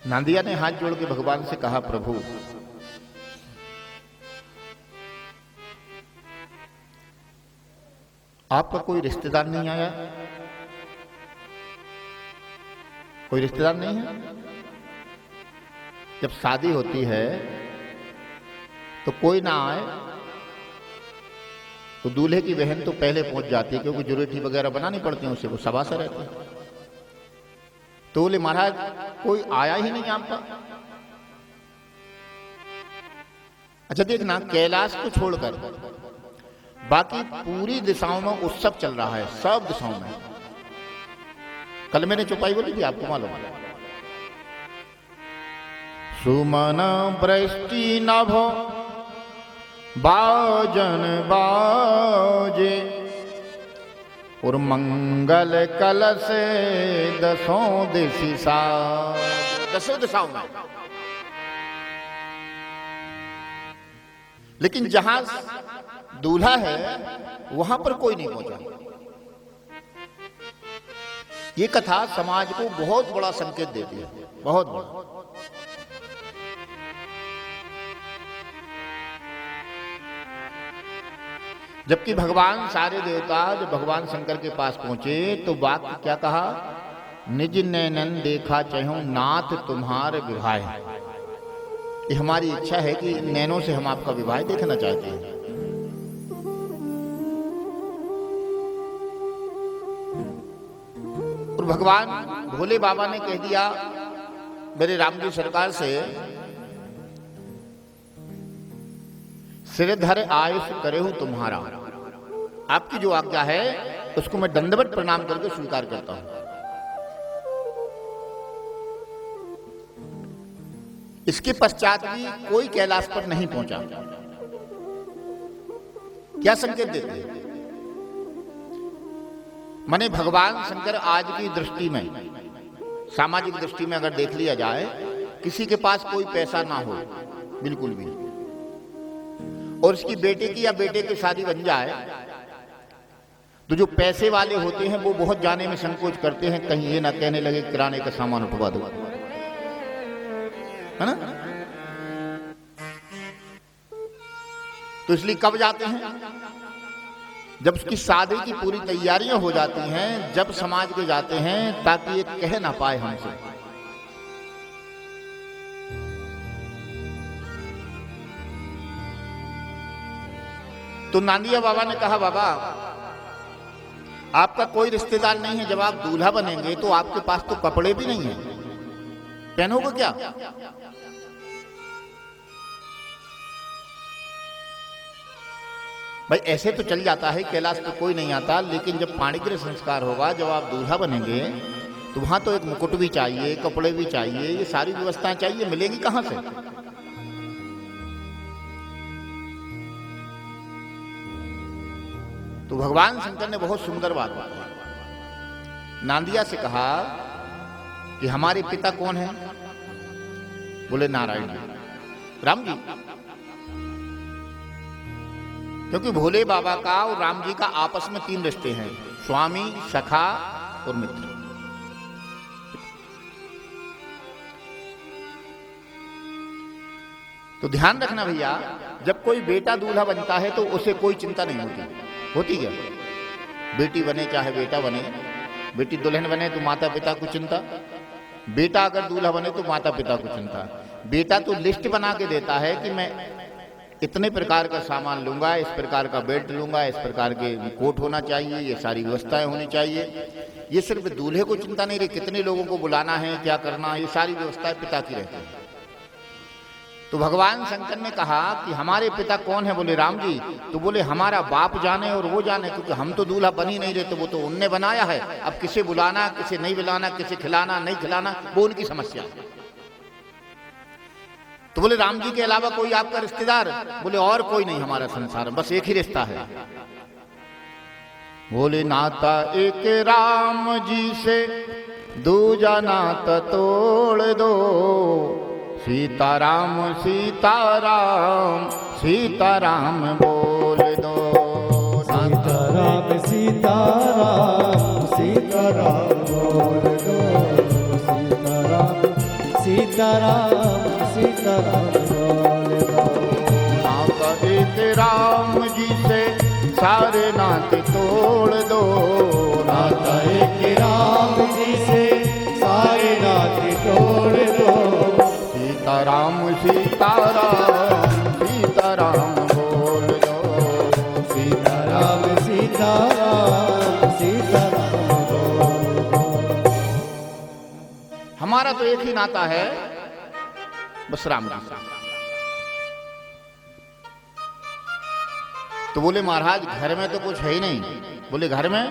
नांदिया ने हाथ जोड़ के भगवान से कहा, प्रभु आपका कोई रिश्तेदार नहीं आया? कोई रिश्तेदार नहीं है? जब शादी होती है तो कोई ना आए तो दूल्हे की बहन तो पहले पहुंच जाती है, क्योंकि जुरेठी वगैरह बनानी पड़ती है उसे, वो सबासा रहती है। तो बोले महाराज कोई आया ही नहीं आपका। अच्छा देखना, कैलाश को छोड़कर बाकी पूरी दिशाओं में उत्सव चल रहा है, सब दिशाओं में। कल मैंने चौपाई बोली थी, आपको मालूम है। सुमन वृष्टि नभो बाजन बाजे और मंगल कलश दसों दिशा, दसों दिशाओं में। लेकिन जहां दूल्हा है वहां पर कोई नहीं पहुंचा। ये कथा समाज को बहुत बड़ा संकेत देती है, बहुत बड़ा। जबकि भगवान सारे देवता जब भगवान शंकर के पास पहुंचे तो वाक्य क्या कहा? निज नैनन देखा चहु नाथ तुम्हारे विवाह। ये हमारी इच्छा है कि नैनों से हम आपका विवाह देखना चाहते हैं। और भगवान भोले बाबा ने कह दिया मेरे राम जी सरकार से, सिरधर आयुष करे हूं तुम्हारा। आपकी जो आज्ञा है उसको मैं दंडवत प्रणाम करके स्वीकार करता हूं। इसके पश्चात भी कोई कैलाश पर नहीं पहुंचा। क्या संकेत देते हैं? माने भगवान शंकर आज की दृष्टि में, सामाजिक दृष्टि में अगर देख लिया जाए, किसी के पास कोई पैसा ना हो बिल्कुल भी, और उसकी बेटे की या बेटे की शादी बन जाए तो जो पैसे वाले होते हैं वो बहुत जाने में संकोच करते हैं, कहीं ये ना कहने लगे किराने का सामान उठवा दो, है ना? तो इसलिए कब जाते हैं? जब उसकी शादी की पूरी तैयारियां हो जाती हैं, जब समाज के जाते हैं, ताकि ये कह ना पाए हमसे। तो नांदिया बाबा ने कहा, बाबा आपका कोई रिश्तेदार नहीं है, जब आप दूल्हा बनेंगे तो आपके पास तो कपड़े भी नहीं है, पहनोगे क्या? भाई ऐसे तो चल जाता है, कैलाश पे कोई नहीं आता, लेकिन जब पाणिग्रह संस्कार होगा, जब आप दूल्हा बनेंगे तो वहां तो एक मुकुट भी चाहिए, कपड़े भी चाहिए, ये सारी व्यवस्थाएं चाहिए, मिलेगी कहां से? तो भगवान शंकर ने बहुत सुंदर बात बताई। नांदिया से कहा कि हमारे पिता कौन है? बोले नारायण जी, राम जी। क्योंकि भोले बाबा का और राम जी का आपस में 3 रिश्ते हैं, स्वामी, सखा और मित्र। तो ध्यान रखना भैया, जब कोई बेटा दूल्हा बनता है तो उसे कोई चिंता नहीं होती क्या? बेटी बने चाहे बेटा बने, बेटी दुल्हन बने तो माता पिता को चिंता, बेटा अगर दूल्हा बने तो माता पिता को चिंता। बेटा तो लिस्ट बना के देता है कि मैं इतने प्रकार का सामान लूंगा, इस प्रकार का बेल्ट लूंगा, इस प्रकार के कोट होना चाहिए, ये सारी व्यवस्थाएं होनी चाहिए। ये सिर्फ दूल्हे को चिंता नहीं रही, कितने लोगों को बुलाना है, क्या करना, ये सारी व्यवस्थाएं पिता की रहती है। तो भगवान शंकर ने कहा कि हमारे पिता कौन है? बोले राम जी। तो बोले हमारा बाप जाने और वो जाने, क्योंकि हम तो दूल्हा बन ही नहीं रहे, तो वो तो उनने बनाया है। अब किसे बुलाना, किसे नहीं बुलाना, किसे खिलाना नहीं खिलाना, वो उनकी समस्या। तो बोले राम जी के अलावा कोई आपका रिश्तेदार? बोले और कोई नहीं हमारा संसार में, बस एक ही रिश्ता है। बोले नाता एक राम जी से, दूजा नाता तोड़ दो, सीताराम सीताराम सीताराम बोल दो। सीताराम सीताराम सीताराम बोल दो, सीताराम सीताराम सीताराम बोल दो। नाता एक राम जी से सारे नाते तोड़ दो। नाता एक राम जी से सारे नाते तोड़ दो। सीताराम सीताराम सीताराम बोल दो। सीताराम सीताराम सीताराम बोल दो। हमारा तो एक ही नाता है, बस राम जी से। तो बोले महाराज घर में तो कुछ है ही नहीं। बोले घर में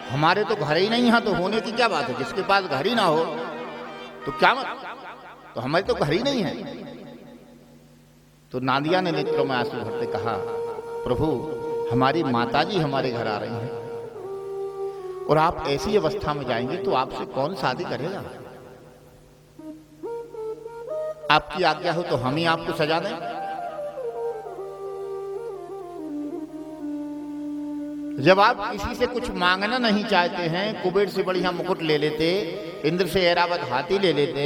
हमारे तो घर ही नहीं है, तो होने की क्या बात है? जिसके पास घर ही ना हो तो क्या मत, तो हमारे तो घर ही नहीं है। तो नादिया ने नेत्रों में आंसू भरते कहा, प्रभु हमारी माताजी हमारे घर आ रही हैं और आप ऐसी अवस्था में जाएंगे तो आपसे कौन शादी करेगा? आपकी आज्ञा हो तो हम ही आपको सजा दें। जब आप किसी से कुछ मांगना नहीं चाहते हैं, कुबेर से बढ़िया मुकुट ले लेते, इंद्र से ऐरावत हाथी ले लेते,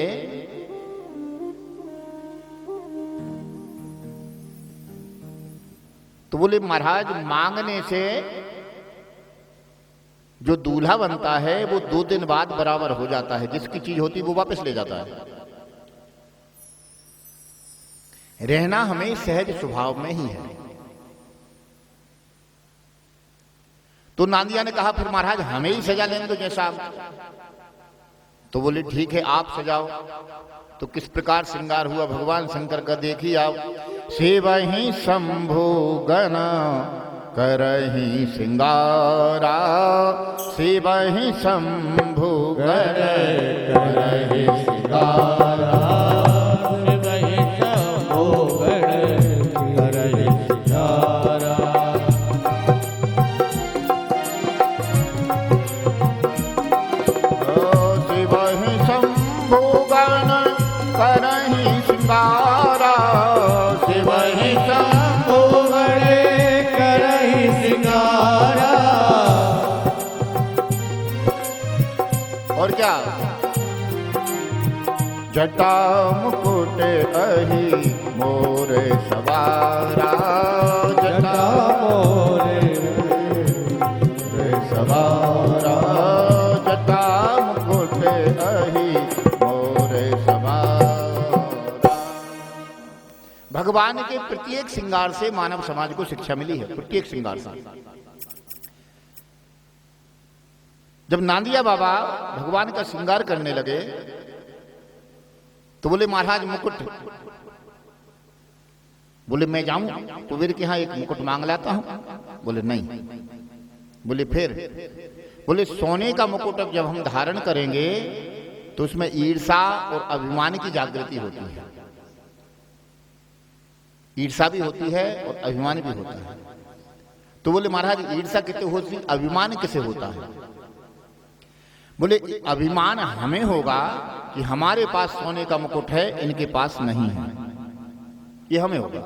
तो बोले महाराज मांगने से जो दूल्हा बनता है वो 2 दिन बाद बराबर हो जाता है, जिसकी चीज होती वो वापस ले जाता है। रहना हमें सहज स्वभाव में ही है। तो नादिया ने कहा फिर महाराज हमें ही सजा लेने दो जैसा आप। तो बोले ठीक है आप सजाओ। तो किस प्रकार श्रृंगार हुआ भगवान शंकर का देखी आप। सेवहि शंभु गण करहि श्रृंगारा। सेवहि शंभु गण करहि श्रृंगारा। सेवहि शंभु गण करहि श्रृंगारा। सेवहि शंभु गण करहि श्रृंगारा। सेवहि शंभु गण करहि श्रृंगारा। और क्या जटा मुकुट अहि मोरे सवारा। जटा मोरे सवारा। जटा मुकुट अहि मोरे सवारा। भगवान के प्रत्येक श्रृंगार से मानव समाज को शिक्षा मिली है, प्रत्येक श्रृंगार से। जब नादिया बाबा भगवान का श्रृंगार करने लगे तो बोले महाराज मुकुट। बोले मैं जाऊं कुबेर के यहां एक मुकुट मांग लाता हूं। बोले नहीं। बोले फिर? बोले सोने का मुकुट अब जब हम धारण करेंगे तो उसमें ईर्षा और अभिमान की जागृति होती है। ईर्षा भी होती है और अभिमान भी होता है। तो बोले महाराज ईर्षा कितने होती, अभिमान किसे होता है? बोले अभिमान हमें होगा कि हमारे पास सोने का मुकुट है, इनके पास नहीं है, ये हमें होगा।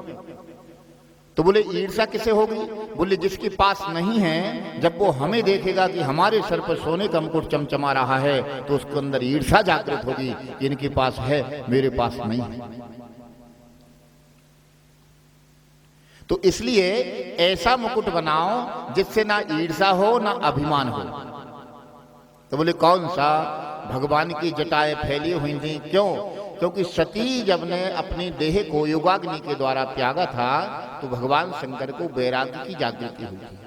तो बोले ईर्षा किसे होगी? बोले जिसके पास नहीं है, जब वो हमें देखेगा कि हमारे सर पर सोने का मुकुट चमचमा रहा है तो उसके अंदर ईर्षा जागृत होगी कि इनके पास है, मेरे पास नहीं है। तो इसलिए ऐसा मुकुट बनाओ जिससे ना ईर्षा हो ना अभिमान हो। तो बोले कौन सा? भगवान की जटाएं फैली हुई थी। क्यों? क्योंकि सती जब ने अपनी देह को योगाग्नि के द्वारा त्यागा था तो भगवान शंकर को वैराग्य की जागृति हुई थी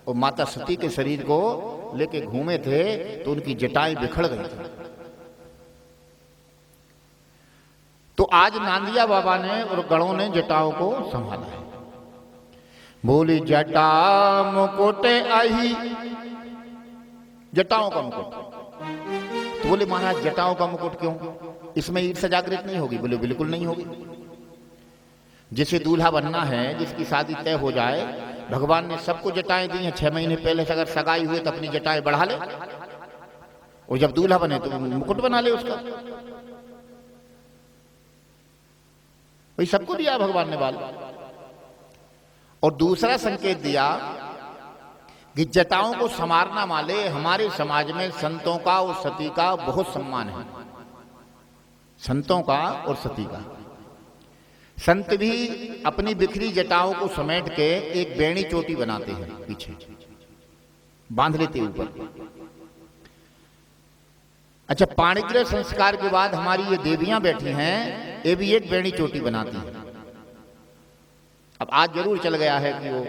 और माता सती के शरीर को लेके घूमे थे तो उनकी जटाएं बिखर गई थी। तो आज नादिया बाबा ने और गणों ने जटाओं को संभाला है। बोली जटा मुकुट अहि, जटाओं का मुकुट। तो बोले महाराज जटाओं का मुकुट क्यों? इसमें ईर्षा जागृत नहीं होगी? बोले बिल्कुल नहीं होगी। जिसे दूल्हा बनना है, जिसकी शादी तय हो जाए, भगवान ने सबको जटाएं दी हैं। 6 महीने पहले से अगर सगाई हुए तो अपनी जटाएं बढ़ा ले, और जब दूल्हा बने तो मुकुट बना ले उसका। वही सबको दिया भगवान ने बाल। और दूसरा संकेत दिया कि जटाओं को संवारना वाले हमारे समाज में संतों का और सती का बहुत सम्मान है। संतों का और सती का। संत भी अपनी बिखरी जटाओं को समेट के एक बेणी चोटी बनाते हैं, पीछे बांध लेते ऊपर। अच्छा, पाणिग्रह संस्कार के बाद हमारी ये देवियां बैठी हैं, ये भी एक बेणी चोटी बनाती हैं। अब आज जरूर चल गया है कि वो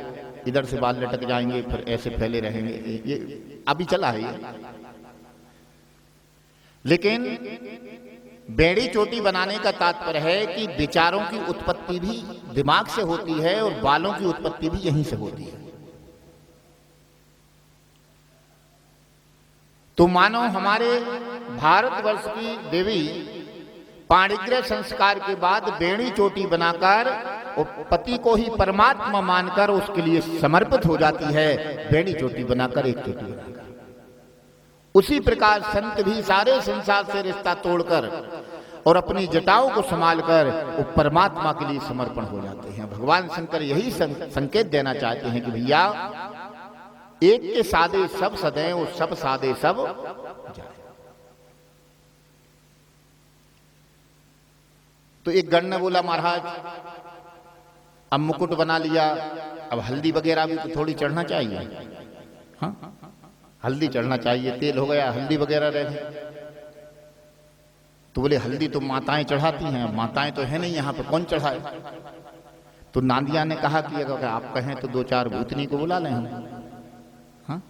इधर से बाल लटक जाएंगे, फिर ऐसे फैले रहेंगे, ये अभी चला है ये। लेकिन बेड़ी चोटी बनाने का तात्पर्य है कि विचारों की उत्पत्ति भी दिमाग से होती है और बालों की उत्पत्ति भी यहीं से होती है। तो मानो हमारे भारतवर्ष की देवी पाणिग्रह संस्कार के बाद बेड़ी चोटी बनाकर पति को ही परमात्मा मानकर उसके लिए समर्पित हो जाती है, बेड़ी चोटी बनाकर, एक चोटी बनाकर। उसी प्रकार संत भी सारे संसार से रिश्ता तोड़कर और अपनी जटाओं को संभालकर वो परमात्मा के लिए समर्पण हो जाते हैं। भगवान शंकर यही संकेत देना चाहते हैं कि भैया एक के सादे सब सदें, वो सब सादे सब जाए। तो एक गण ने बोला, महाराज अब मुकुट बना लिया, अब हल्दी वगैरह भी तो थोड़ी चढ़ना चाहिए। हाँ, हल्दी चढ़ना चाहिए, तेल हो गया, हल्दी वगैरह रह गई। तो बोले हल्दी तो माताएं चढ़ाती हैं, अब माताएं तो है नहीं यहाँ पे, कौन चढ़ाए? तो नांदिया ने कहा कि अगर आप कहें तो 2-4 भूतनी को बुला लें हम। हाँ?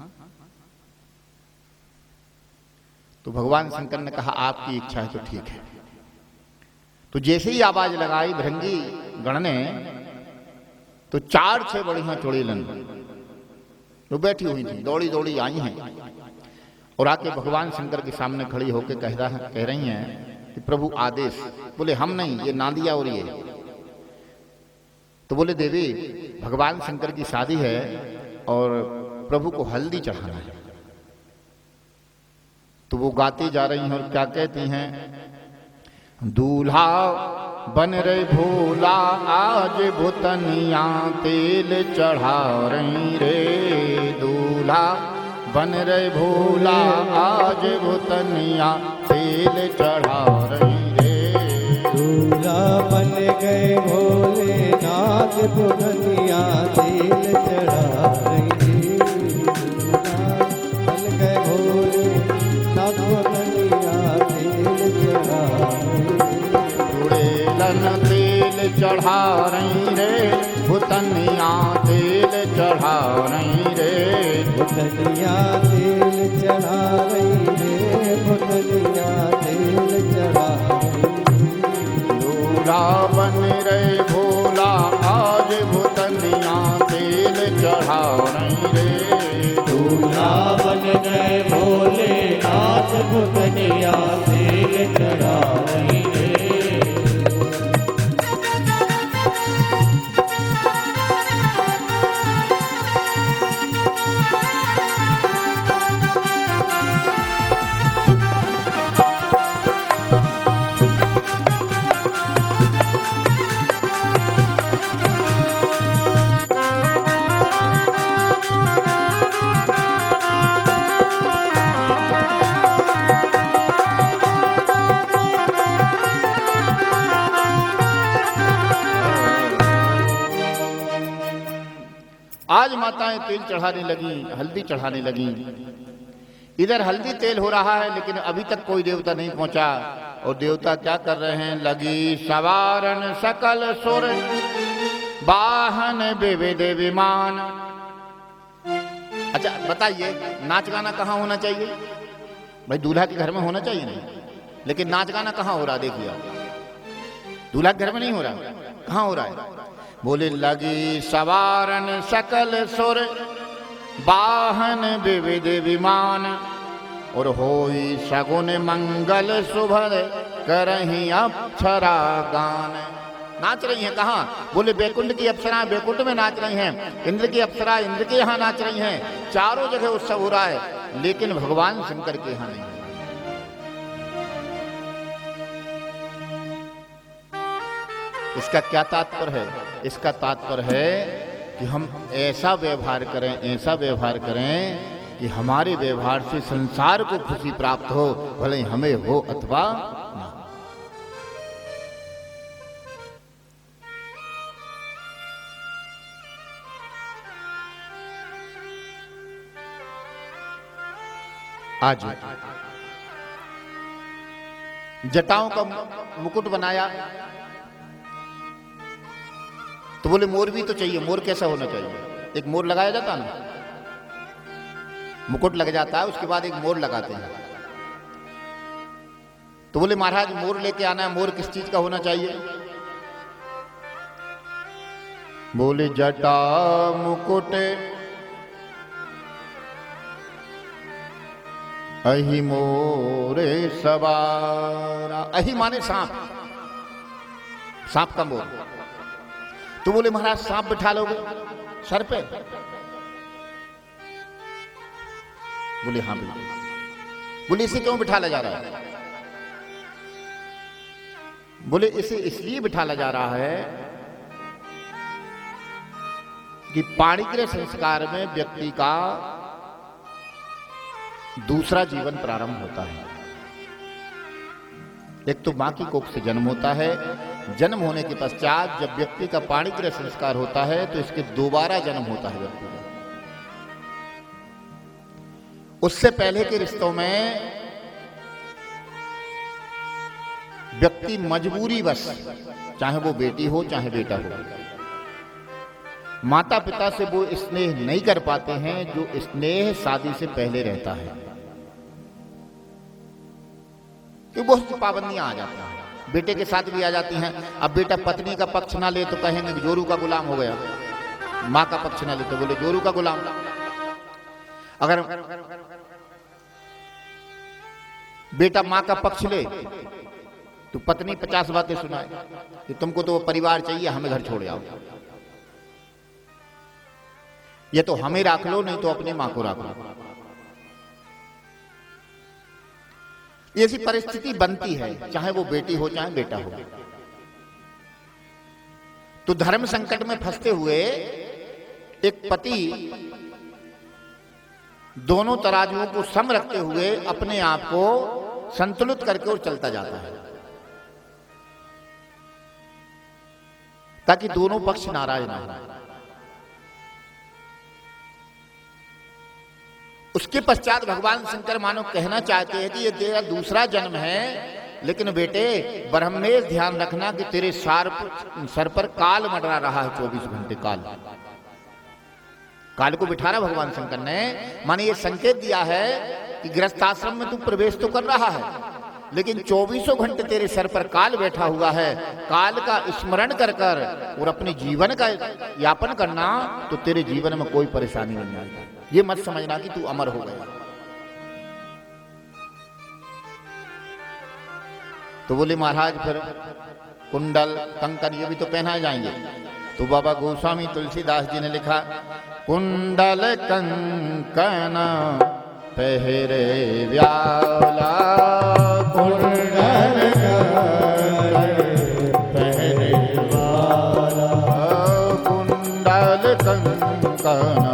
तो भगवान शंकर ने कहा आपकी इच्छा है तो ठीक है। तो जैसे ही आवाज लगाई भृंगी गण ने, तो 4-6 बढ़िया चोड़ेलन जो बैठी हुई थी दौड़ी दौड़ी आई हैं और आके भगवान शंकर के सामने खड़ी होकर कह रही हैं कि प्रभु आदेश। बोले हम नहीं, ये नांदिया और ये। तो बोले देवी भगवान शंकर की शादी है और प्रभु को हल्दी चढ़ाना है। तो वो गाती जा रही हैं और क्या कहती हैं, दूल्हा बन रहे भोला आज भुतनिया तेल चढ़ा रही रे, दूल्हा बन रहे भोला आज भुतनिया तेल चढ़ा रही रे। दूल्हा बन गए भोले नाथ भुतनिया तेल चढ़ा रही रे, बन गए भोले नाथ भुतनिया तेल चढ़ा तेल चढ़ा रही रे, भुतनिया तेल चढ़ा रही रे, भुतनिया तेल चढ़ा रही रे, भुतनिया तेल चढ़ा रही। दूल्हा बन रहे भोला आज भुतनिया तेल चढ़ा रही रे, दूल्हा बन गए भोले नाथ भुतनिया तेल चढ़ा रही रे। आज माताएं तेल चढ़ाने लगी, हल्दी चढ़ाने लगी। इधर हल्दी तेल हो रहा है लेकिन अभी तक कोई देवता नहीं पहुंचा। और देवता क्या कर रहे हैं, लगी सवारन सकल सुर वाहन विविध विमान। अच्छा बताइए, नाच गाना कहाँ होना चाहिए भाई? दूल्हा के घर में होना चाहिए नहीं, लेकिन नाच गाना कहाँ हो रहा? देखिए दूल्हा के घर में नहीं हो रहा, कहाँ हो रहा है? बोले लगी सवारन सकल सुर वाहन विविध विमान, और होई सगुन मंगल सुभर करही अप्सरा गान। नाच रही हैं कहाँ? बोले बैकुंठ की अप्सरा बैकुंठ में नाच रही हैं, इंद्र की अप्सरा इंद्र के यहाँ नाच रही हैं, चारों जगह उत्सव हो रहा है, लेकिन भगवान शंकर के यहाँ नहीं। इसका क्या तात्पर्य है? इसका तात्पर्य है कि हम ऐसा व्यवहार करें, ऐसा व्यवहार करें कि हमारे व्यवहार से संसार को खुशी प्राप्त हो, भले हमें हो अथवा ना। आज जटाओं का मुकुट बनाया, तो बोले मोर भी तो चाहिए। मोर कैसा होना चाहिए? एक मोर लगाया जाता ना, मुकुट लग जाता है, उसके बाद एक मोर लगाते हैं। तो बोले महाराज मोर लेके आना है, मोर किस चीज का होना चाहिए? बोले जटा मुकुट अहि मोरे सवारा। अहि माने सांप, सांप का मोर। तो बोले महाराज सांप बिठा लोगे सर पे? बोले हाँ बिल्कुल। बोले इसे क्यों बिठाला जा रहा है? बोले इसे इसलिए बिठाला जा रहा है कि पाणिग्रह संस्कार में व्यक्ति का दूसरा जीवन प्रारंभ होता है। एक तो मां की कोख से जन्म होता है, जन्म होने के पश्चात जब व्यक्ति का पाणिग्रह संस्कार होता है तो इसके दोबारा जन्म होता है व्यक्ति का। उससे पहले के रिश्तों में व्यक्ति मजबूरी बस, चाहे वो बेटी हो चाहे बेटा हो, माता पिता से वो स्नेह नहीं कर पाते हैं जो स्नेह शादी से पहले रहता है। कि बहुत सी पाबंदियां आ जाती हैं, बेटे के साथ भी आ जाती हैं। अब बेटा पत्नी का पक्ष ना ले तो कहेंगे कि जोरू का गुलाम हो गया, मां का पक्ष ना ले तो बोले जोरू का गुलाम। अगर बेटा मां का पक्ष ले तो पत्नी 50 बातें सुनाए कि तुमको तो परिवार चाहिए, हमें घर छोड़ आओ, ये तो हमें रख लो, नहीं तो अपनी मां को रख लो। ऐसी परिस्थिति बनती है, चाहे वो बेटी हो चाहे बेटा हो। तो धर्म संकट में फंसते हुए एक पति दोनों तराजुओं को सम रखते हुए अपने आप को संतुलित करके और चलता जाता है, ताकि दोनों पक्ष नाराज ना हो। उसके पश्चात भगवान शंकर मानो कहना चाहते हैं कि ये तेरा दूसरा जन्म है, लेकिन बेटे ब्रह्मेश ध्यान रखना कि तेरे सर पर काल मंडरा रहा है 24 घंटे। काल को बिठा रहा भगवान शंकर ने, माने ये संकेत दिया है कि गृहस्थाश्रम में तू प्रवेश तो कर रहा है, लेकिन 24 घंटे तेरे सर पर काल बैठा हुआ है। काल का स्मरण कर कर और अपने जीवन का यापन करना, तो तेरे जीवन में कोई परेशानी नहीं आएगी। ये मत समझना कि तू अमर हो गया। तो बोले महाराज फिर कुंडल कंकन ये भी तो पहनाए जाएंगे। तो बाबा गोस्वामी तुलसीदास जी ने लिखा, कुंडल कंकन पहरे व्याला, कुंडल पहरे वाला, कुंडल कंकन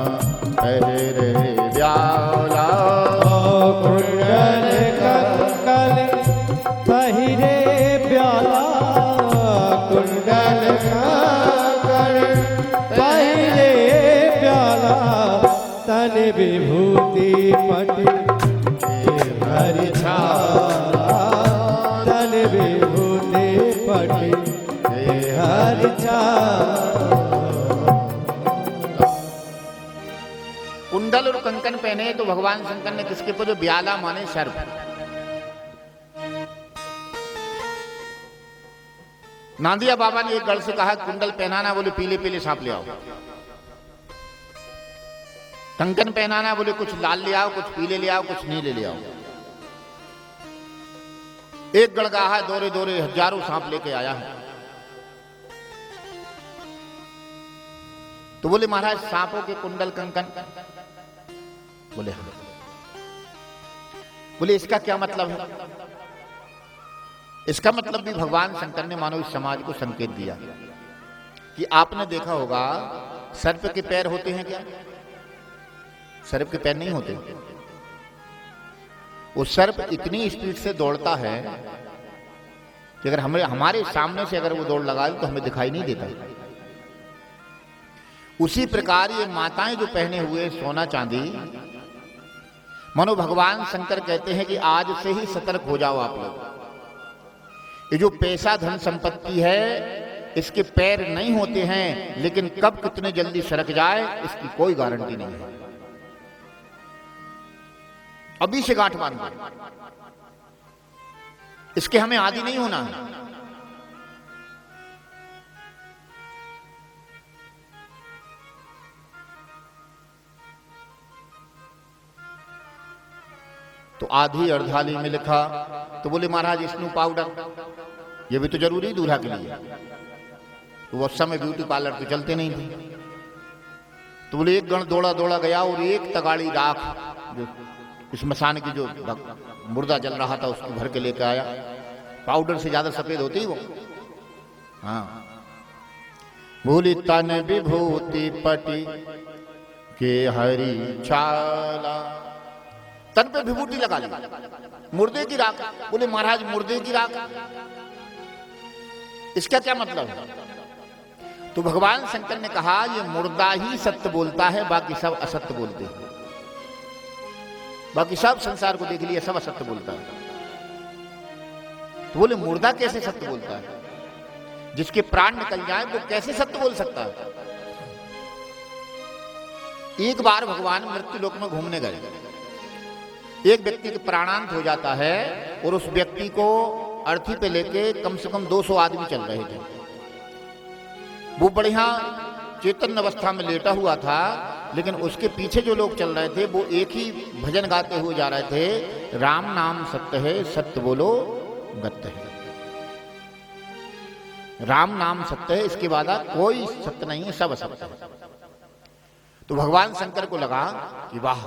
पहरे व्याला, कुंडल कंकन पहरे व्याला, कुंडल कंकन पहरे व्याला, तन विभूति पट हरि छाला, तन विभूति पट हरि छाला। कुंडल और कंकन पहने तो भगवान शंकर ने किसके पूजे? ब्याला माने सर्प। नांदिया बाबा ने एक गढ़ से कहा कुंडल पहनाना, बोले पीले पीले सांप ले आओ। कंकन पहनाना, बोले कुछ लाल ले आओ, कुछ पीले ले आओ, कुछ नीले ले आओ। एक गड़गाहा दौरे दौरे हजारों सांप लेके आया है। तो बोले महाराज सांपों के कुंडल कंकन? बोले हाँ। बोले इसका क्या मतलब है? इसका मतलब भी भगवान शंकर ने मानो इस समाज को संकेत दिया कि आपने देखा होगा सर्प के पैर होते हैं क्या? सर्प के पैर नहीं होते। वो सर्प इतनी स्पीड से दौड़ता है कि अगर हमारे सामने से अगर वो दौड़ लगाए तो हमें दिखाई नहीं देता। उसी प्रकार ये माताएं जो पहने हुए सोना चांदी, मानो भगवान शंकर कहते हैं कि आज से ही सतर्क हो जाओ आप लोग। ये जो पैसा धन संपत्ति है इसके पैर नहीं होते हैं, लेकिन कब कितने जल्दी सरक जाए इसकी कोई गारंटी नहीं है। अभी से गांठ बांध दो, इसके हमें आदी नहीं होना है। तो आधी अर्धाली में लिखा तो बोले महाराज स्नू पाउडर ये भी तो जरूरी दूल्हा के लिए। तो उस समय ब्यूटी पार्लर तो चलते नहीं थे। तो बोले एक गण दौड़ा दौड़ा गया और एक तगाड़ी राख जो स्मशान की जो मुर्दा जल रहा था उसको भर के लेकर आया। पाउडर से ज्यादा सफेद होती वो। हाँ, बोली तन विभूति पटी के हरी छाला, तन पे विभूति लगा ली, मुर्दे की राख। बोले महाराज मुर्दे की राख, इसका क्या मतलब है? तो भगवान शंकर ने कहा ये मुर्दा ही सत्य बोलता है, बाकी सब असत्य बोलते हैं। बाकी सब संसार को देख लिया, सब असत्य बोलता है। तो बोले मुर्दा कैसे सत्य बोलता है? जिसके प्राण निकल जाए वो कैसे सत्य बोल सकता है? एक बार भगवान मृत्यु लोक में घूमने गए। एक व्यक्ति के प्राणांत हो जाता है और उस व्यक्ति को अर्थी पे लेके कम से कम 200 आदमी चल रहे थे। वो बढ़िया चेतन अवस्था में लेटा हुआ था, लेकिन उसके पीछे जो लोग चल रहे थे वो एक ही भजन गाते हुए जा रहे थे, राम नाम सत्य है, सत्य बोलो गत्य है। राम नाम सत्य है, इसके बाद कोई सत्य नहीं है, सब असत्य है। तो भगवान शंकर को लगा कि वाह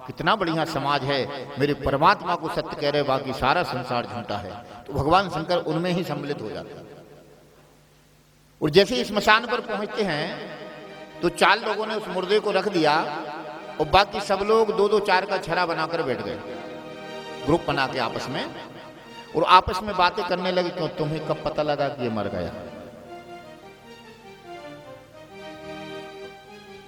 कितना बढ़िया समाज है, मेरे परमात्मा को सत्य कह रहे, बाकी सारा संसार झूठा है। तो भगवान शंकर उनमें ही सम्मिलित हो जाते हैं। और जैसे इस स्मशान पर पहुंचते हैं तो 4 लोगों ने उस मुर्दे को रख दिया और बाकी सब लोग 2-2 4 का छरा बनाकर बैठ गए, ग्रुप बना के आपस में, और आपस में बातें करने लगे। क्यों तुम्हें कब पता लगा कि ये मर गया?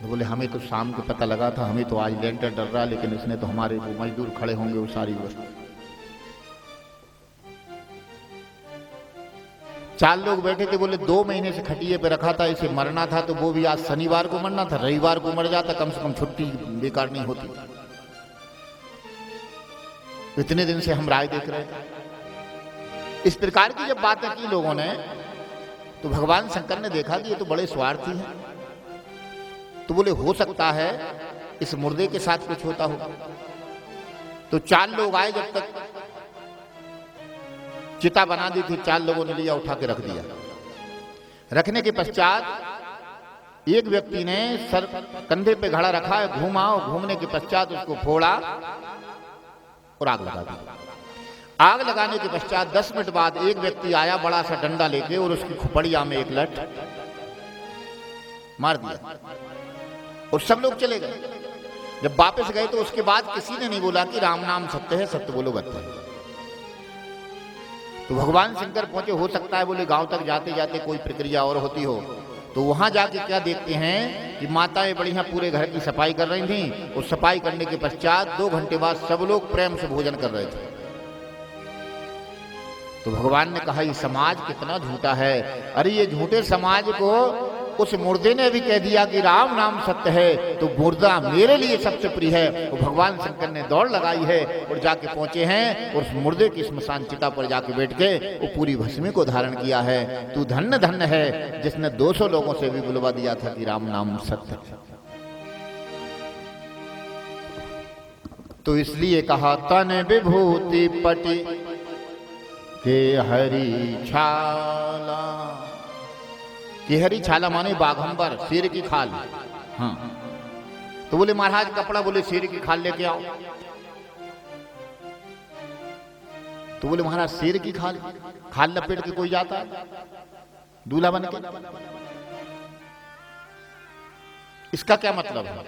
तो बोले हमें तो शाम को पता लगा था, हमें तो आज लेंटर डर रहा, लेकिन इसने तो हमारे वो मजदूर खड़े होंगे वो सारी वस्तु। 4 लोग बैठे थे, बोले 2 महीने से खटिए पे रखा था, इसे मरना था तो वो भी आज शनिवार को मरना था, रविवार को मर जाता, कम से कम छुट्टी बेकार नहीं होती। इतने दिन से हम राय देख रहे थे। इस प्रकार की जब बातें की लोगों ने तो भगवान शंकर ने देखा कि ये तो बड़े स्वार्थी हैं। तो बोले हो सकता है इस मुर्दे के साथ कुछ होता हो। तो 4 लोग आए, जब तक चिता बना दी थी 4 लोगों ने लिया, उठा के रख दिया। रखने के पश्चात एक व्यक्ति ने सर कंधे पे घड़ा रखा है, घूमा, और घूमने के पश्चात उसको फोड़ा और आग लगा दी। आग लगाने के पश्चात 10 मिनट बाद एक व्यक्ति आया बड़ा सा डंडा लेके और उसकी खुपड़िया में एक लठ मार दिया और सब लोग चले गए। जब वापस गए तो उसके बाद किसी ने नहीं बोला कि राम नाम सत्य है, सत्य बोलो गत्य है। तो भगवान शंकर पहुंचे, हो सकता है बोले गांव तक जाते जाते कोई प्रक्रिया और होती हो। तो वहां जाके क्या देखते हैं कि माताएं बढ़िया पूरे घर की सफाई कर रही थी, और सफाई करने के पश्चात 2 घंटे बाद सब लोग प्रेम से भोजन कर रहे थे। तो भगवान ने कहा ये समाज कितना झूठा है। अरे ये झूठे समाज को उस मुर्दे ने भी कह दिया कि राम नाम सत्य है, तो मुर्दा मेरे लिए सबसे प्रिय है। तो भगवान शंकर ने दौड़ लगाई है और जाके पहुंचे हैं और उस मुर्दे की स्मशान चिता पर जाके बैठ के वो पूरी भस्मी को धारण किया है। तू धन्य धन्य है जिसने 200 लोगों से भी बुलवा दिया था कि राम नाम सत्य है। तो इसलिए कहा तन विभूति पटी के हरी छाला। कि हरी छाला माने बाघंबर, शेर की खाल। हाँ, तो बोले महाराज कपड़ा, बोले शेर की खाल लेके आओ। तो बोले महाराज शेर की खाल लपेट के कोई जाता है दूल्हा बन के? इसका क्या मतलब है?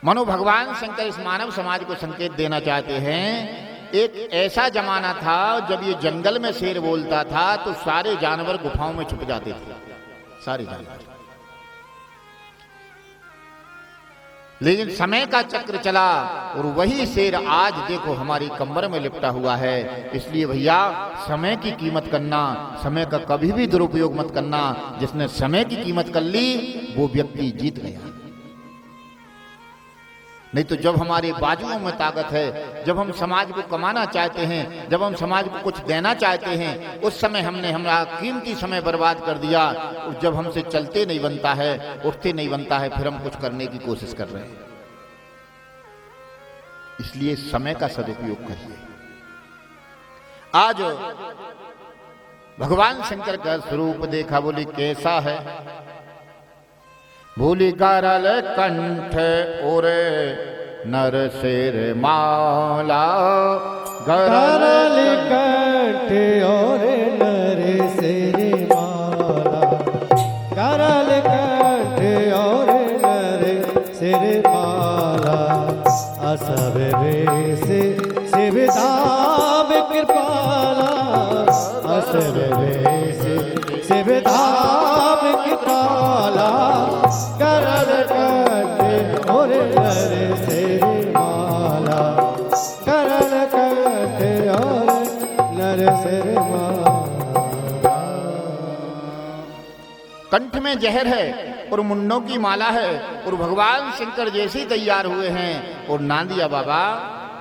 मानो भगवान शंकर इस मानव समाज को संकेत देना चाहते हैं, एक ऐसा जमाना था जब ये जंगल में शेर बोलता था तो सारे जानवर गुफाओं में छुप जाते थे, सारे जानवर। लेकिन समय का चक्र चला और वही शेर आज देखो हमारी कमर में लिपटा हुआ है। इसलिए भैया समय की कीमत करना, समय का कभी भी दुरुपयोग मत करना। जिसने समय की कीमत कर ली वो व्यक्ति जीत गया। नहीं तो जब हमारे बाजुओं में ताकत है, जब हम समाज को कमाना चाहते हैं, जब हम समाज को कुछ देना चाहते हैं, उस समय हमने हमारा कीमती समय बर्बाद कर दिया। और जब हमसे चलते नहीं बनता है, उठते नहीं बनता है, फिर हम कुछ करने की कोशिश कर रहे हैं। इसलिए समय का सदुपयोग करिए। आज भगवान शंकर का स्वरूप देखा, बोली कैसा है? भूली करल कंठ ओरे नर सिर माला, करल कंठ ओरे नर सिर माला, करल कंठ ओरे नर सिर माला, असव वेश शिव धाम कृपाला, असव वेश शिव धाम कृपाला, करल कंठ ओरे नर सिर माला, करल कंठ ओरे नर सिर माला। कंठ में जहर है और मुंडों की माला है और भगवान शंकर जैसे तैयार हुए हैं और नांदिया बाबा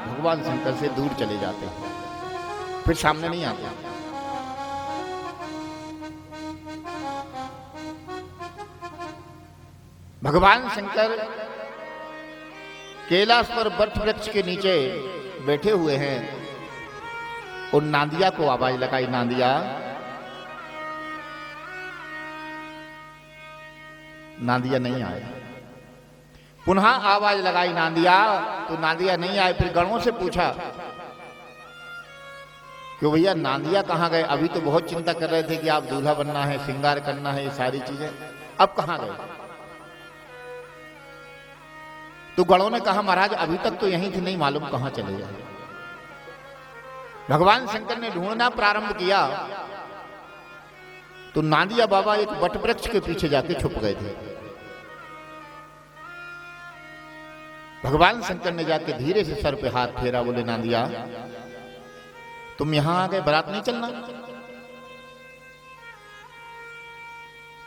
भगवान शंकर से दूर चले जाते हैं, फिर सामने नहीं आते। भगवान शंकर कैलाश पर बट वृक्ष के नीचे बैठे हुए हैं और नांदिया को आवाज लगाई, नांदिया। नांदिया नहीं आया। पुनः आवाज लगाई, नांदिया, तो नांदिया नहीं आए। फिर गणों से पूछा कि भैया नांदिया कहाँ गए? अभी तो बहुत चिंता कर रहे थे कि आप दूल्हा बनना है, श्रृंगार करना है, ये सारी चीजें, अब कहाँ गए? तो गणों ने कहा, महाराज अभी तक तो यहीं थे, नहीं मालूम कहां चले गए। भगवान शंकर ने ढूंढना प्रारंभ किया तो नांदिया बाबा एक वट वृक्ष के पीछे जाके छुप गए थे। भगवान शंकर ने जाके धीरे से सर पे हाथ फेरा, बोले नांदिया तुम यहां आ गए, बारात नहीं चलना?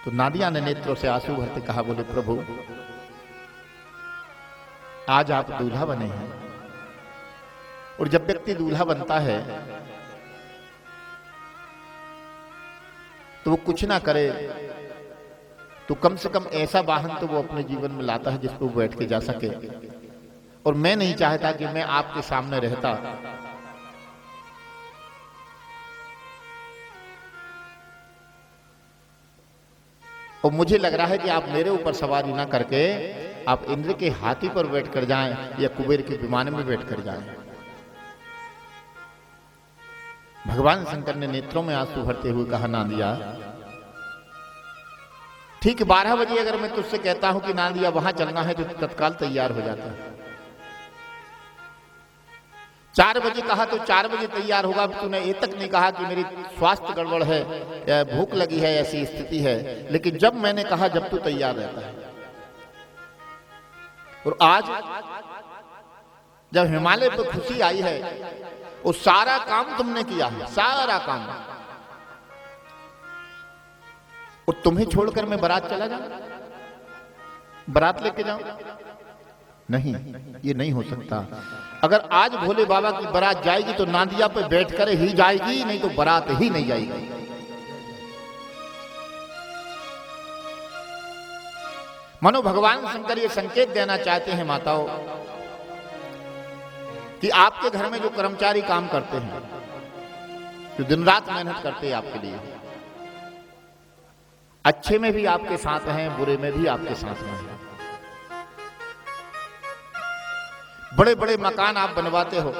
तो नांदिया ने नेत्रों से आंसू भरते कहा, बोले प्रभु आज आप दूल्हा बने हैं और जब व्यक्ति दूल्हा बनता है तो वो कुछ ना करे तो कम से कम ऐसा वाहन तो वो अपने जीवन में लाता है जिस पर वो बैठ के जा सके। और मैं नहीं चाहता कि मैं आपके सामने रहता और मुझे लग रहा है कि आप मेरे ऊपर सवारी ना करके आप इंद्र के हाथी पर बैठकर जाएं या कुबेर के विमान में बैठकर जाएं। भगवान शंकर ने नेत्रों में आंसू भरते हुए कहा, नांदिया ठीक 12 बजे अगर मैं तुझसे कहता हूं कि नांदिया वहां चलना है तो तत्काल तैयार हो जाता है। 4 बजे कहा तो 4 बजे तैयार होगा। तूने ये तक नहीं कहा कि मेरी स्वास्थ्य गड़बड़ है या भूख लगी है, ऐसी स्थिति है। लेकिन जब मैंने कहा जब तू तैयार रहता है। और आज जब हिमालय पर खुशी आई है वो सारा काम तुमने किया है, सारा काम, और तुम्हें छोड़कर मैं बारात चला जाऊं, बारात लेके जाऊं? नहीं, ये नहीं हो सकता। अगर आज भोले बाबा की बारात जाएगी तो नांदिया पे बैठकर ही जाएगी, नहीं तो बारात ही नहीं जाएगी। मानो भगवान शंकर ये संकेत देना चाहते हैं माताओं कि आपके घर में जो कर्मचारी काम करते हैं, जो दिन रात मेहनत करते हैं आपके लिए, अच्छे में भी आपके साथ हैं, बुरे में भी आपके साथ में हैं। बड़े बड़े मकान आप बनवाते हो,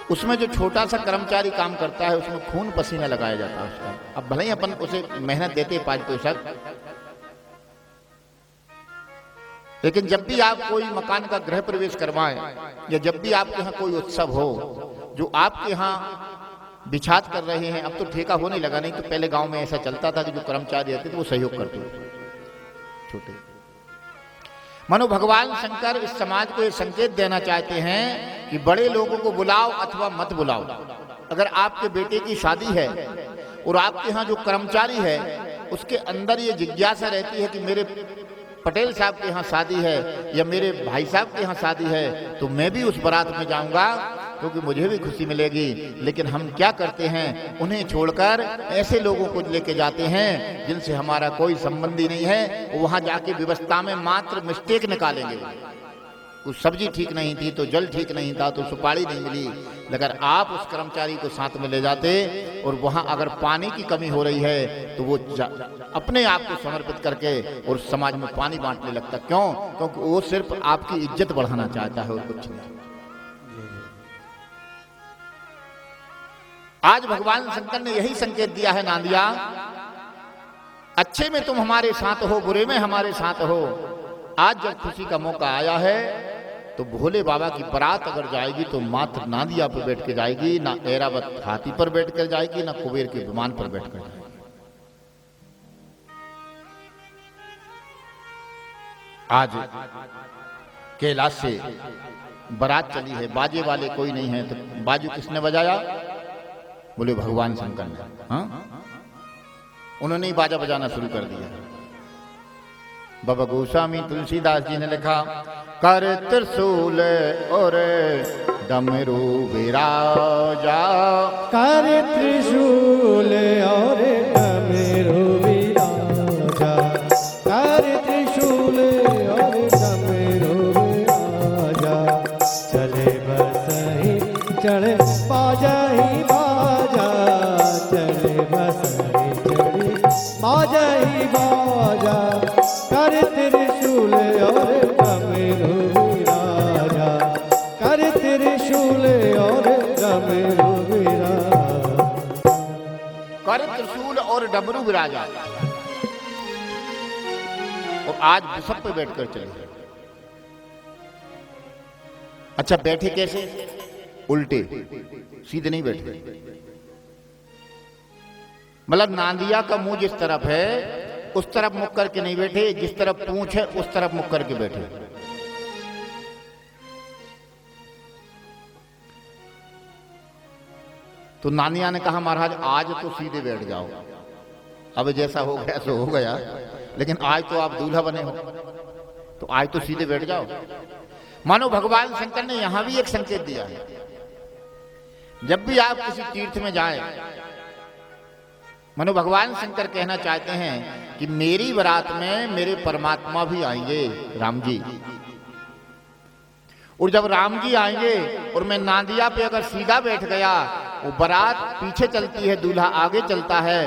उसमें जो छोटा सा कर्मचारी काम करता है उसमें खून पसीना लगाया जाता है उसका। अब भले ही अपन उसे मेहनत देते 5 पैसा, लेकिन जब भी आप कोई मकान का गृह प्रवेश करवाएं या जब भी आपके यहाँ कोई उत्सव हो, जो आपके यहाँ बिछात कर रहे हैं, अब तो ठेका होने लगा, नहीं तो पहले गांव में ऐसा चलता था कि जो कर्मचारी रहते थे वो सहयोग करते थे छोटे। मानो भगवान शंकर इस समाज को ये संकेत देना चाहते हैं कि बड़े लोगों को बुलाओ अथवा मत बुलाओ। अगर आपके बेटे की शादी है और आपके यहाँ जो कर्मचारी है उसके अंदर ये जिज्ञासा रहती है कि मेरे पटेल साहब के यहाँ शादी है या मेरे भाई साहब के यहाँ शादी है, तो मैं भी उस बारात में जाऊंगा क्योंकि मुझे भी खुशी मिलेगी। लेकिन हम क्या करते हैं, उन्हें छोड़कर ऐसे लोगों को लेके जाते हैं जिनसे हमारा कोई संबंध ही नहीं है। वहां जाके व्यवस्था में मात्र मिस्टेक निकालेंगे। कुछ सब्जी ठीक नहीं थी तो जल ठीक नहीं था तो सुपारी नहीं मिली। अगर आप उस कर्मचारी को साथ में ले जाते और वहां अगर पानी की कमी हो रही है तो वो अपने आप को समर्पित करके और समाज में पानी बांटने लगता। क्यों? क्योंकि वो सिर्फ आपकी इज्जत बढ़ाना चाहता है और कुछ नहीं। आज भगवान शंकर ने यही संकेत दिया है, नांदिया, अच्छे में तुम हमारे साथ हो, बुरे में हमारे साथ हो। आज जब खुशी का मौका आया है तो भोले बाबा की बारात अगर जाएगी तो मात्र नांदिया पर बैठ के जाएगी, ना ऐरावत हाथी पर बैठ कर जाएगी, ना कुबेर के विमान पर बैठ कर जाएगी। आज कैलाश से बारात चली है, बाजे वाले कोई नहीं है, तो बाजू किसने बजाया? बोले भगवान शंकर ने। हाँ, उन्होंने ही बाजा बजाना शुरू कर दिया। बाबा गोस्वामी तुलसीदास जी ने लिखा, कर त्रिशूल और डमरू विराजा, कर त्रिशूल और डमरू विराजा, कर त्रिशूल और डमरू विराजा, चले बसहि चढ़े बाजहि बाजा, चले बसहि चढ़े बाजहि बाजा, कर त्रिशूल और डमरू विराजा, कर त्रिशूल और डमरू विराजा, कर त्रिशूल और डमरू विराजा। और आज बिशप पे बैठकर चले। अच्छा, बैठे कैसे? उल्टे, सीधे नहीं बैठे। मतलब नांदिया का मुंह जिस तरफ है उस तरफ मुख करके नहीं बैठे, जिस तरफ पूंछ है उस तरफ मुख करके बैठे। तो नानिया ने कहा, महाराज आज तो सीधे बैठ जाओ, अब जैसा हो गया सो हो गया, लेकिन आज तो आप दूल्हा बने हो तो आज तो सीधे बैठ जाओ। मानो भगवान शंकर ने यहां भी एक संकेत दिया है, जब भी आप किसी तीर्थ में जाएं, मानो भगवान शंकर कहना चाहते हैं कि मेरी बारात में मेरे परमात्मा भी आएंगे, राम जी। और जब राम जी आएंगे और मैं नांदिया पे अगर सीधा बैठ गया, वो बारात पीछे चलती है, दूल्हा आगे चलता है,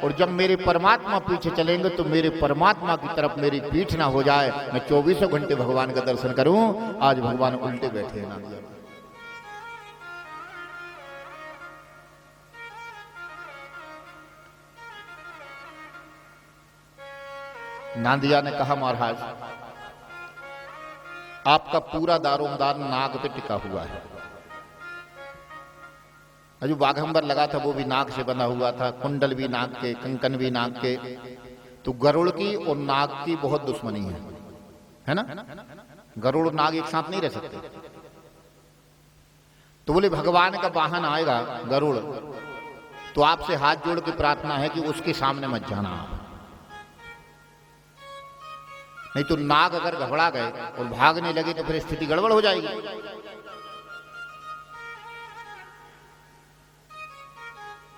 और जब मेरे परमात्मा पीछे चलेंगे तो मेरे परमात्मा की तरफ मेरी पीठ ना हो जाए, मैं 24 घंटे भगवान का दर्शन करूं। आज भगवान उल्टे बैठे हैं नांदिया। नांदिया ने कहा, महाराज आपका पूरा दारोमदार नाग पे टिका हुआ है। जो बाघंबर लगा था वो भी नाग से बना हुआ था, कुंडल भी नाग के, कंकन भी नाग के। तो गरुड़ की और नाग की बहुत दुश्मनी है ना? गरुड़ और नाग एक साथ नहीं रह सकते। तो बोले भगवान का वाहन आएगा गरुड़, तो आपसे हाथ जोड़ के प्रार्थना है कि उसके सामने मत जाना, नहीं तो नाग अगर घबरा गए और भागने लगे तो फिर स्थिति गड़बड़ हो जाएगी।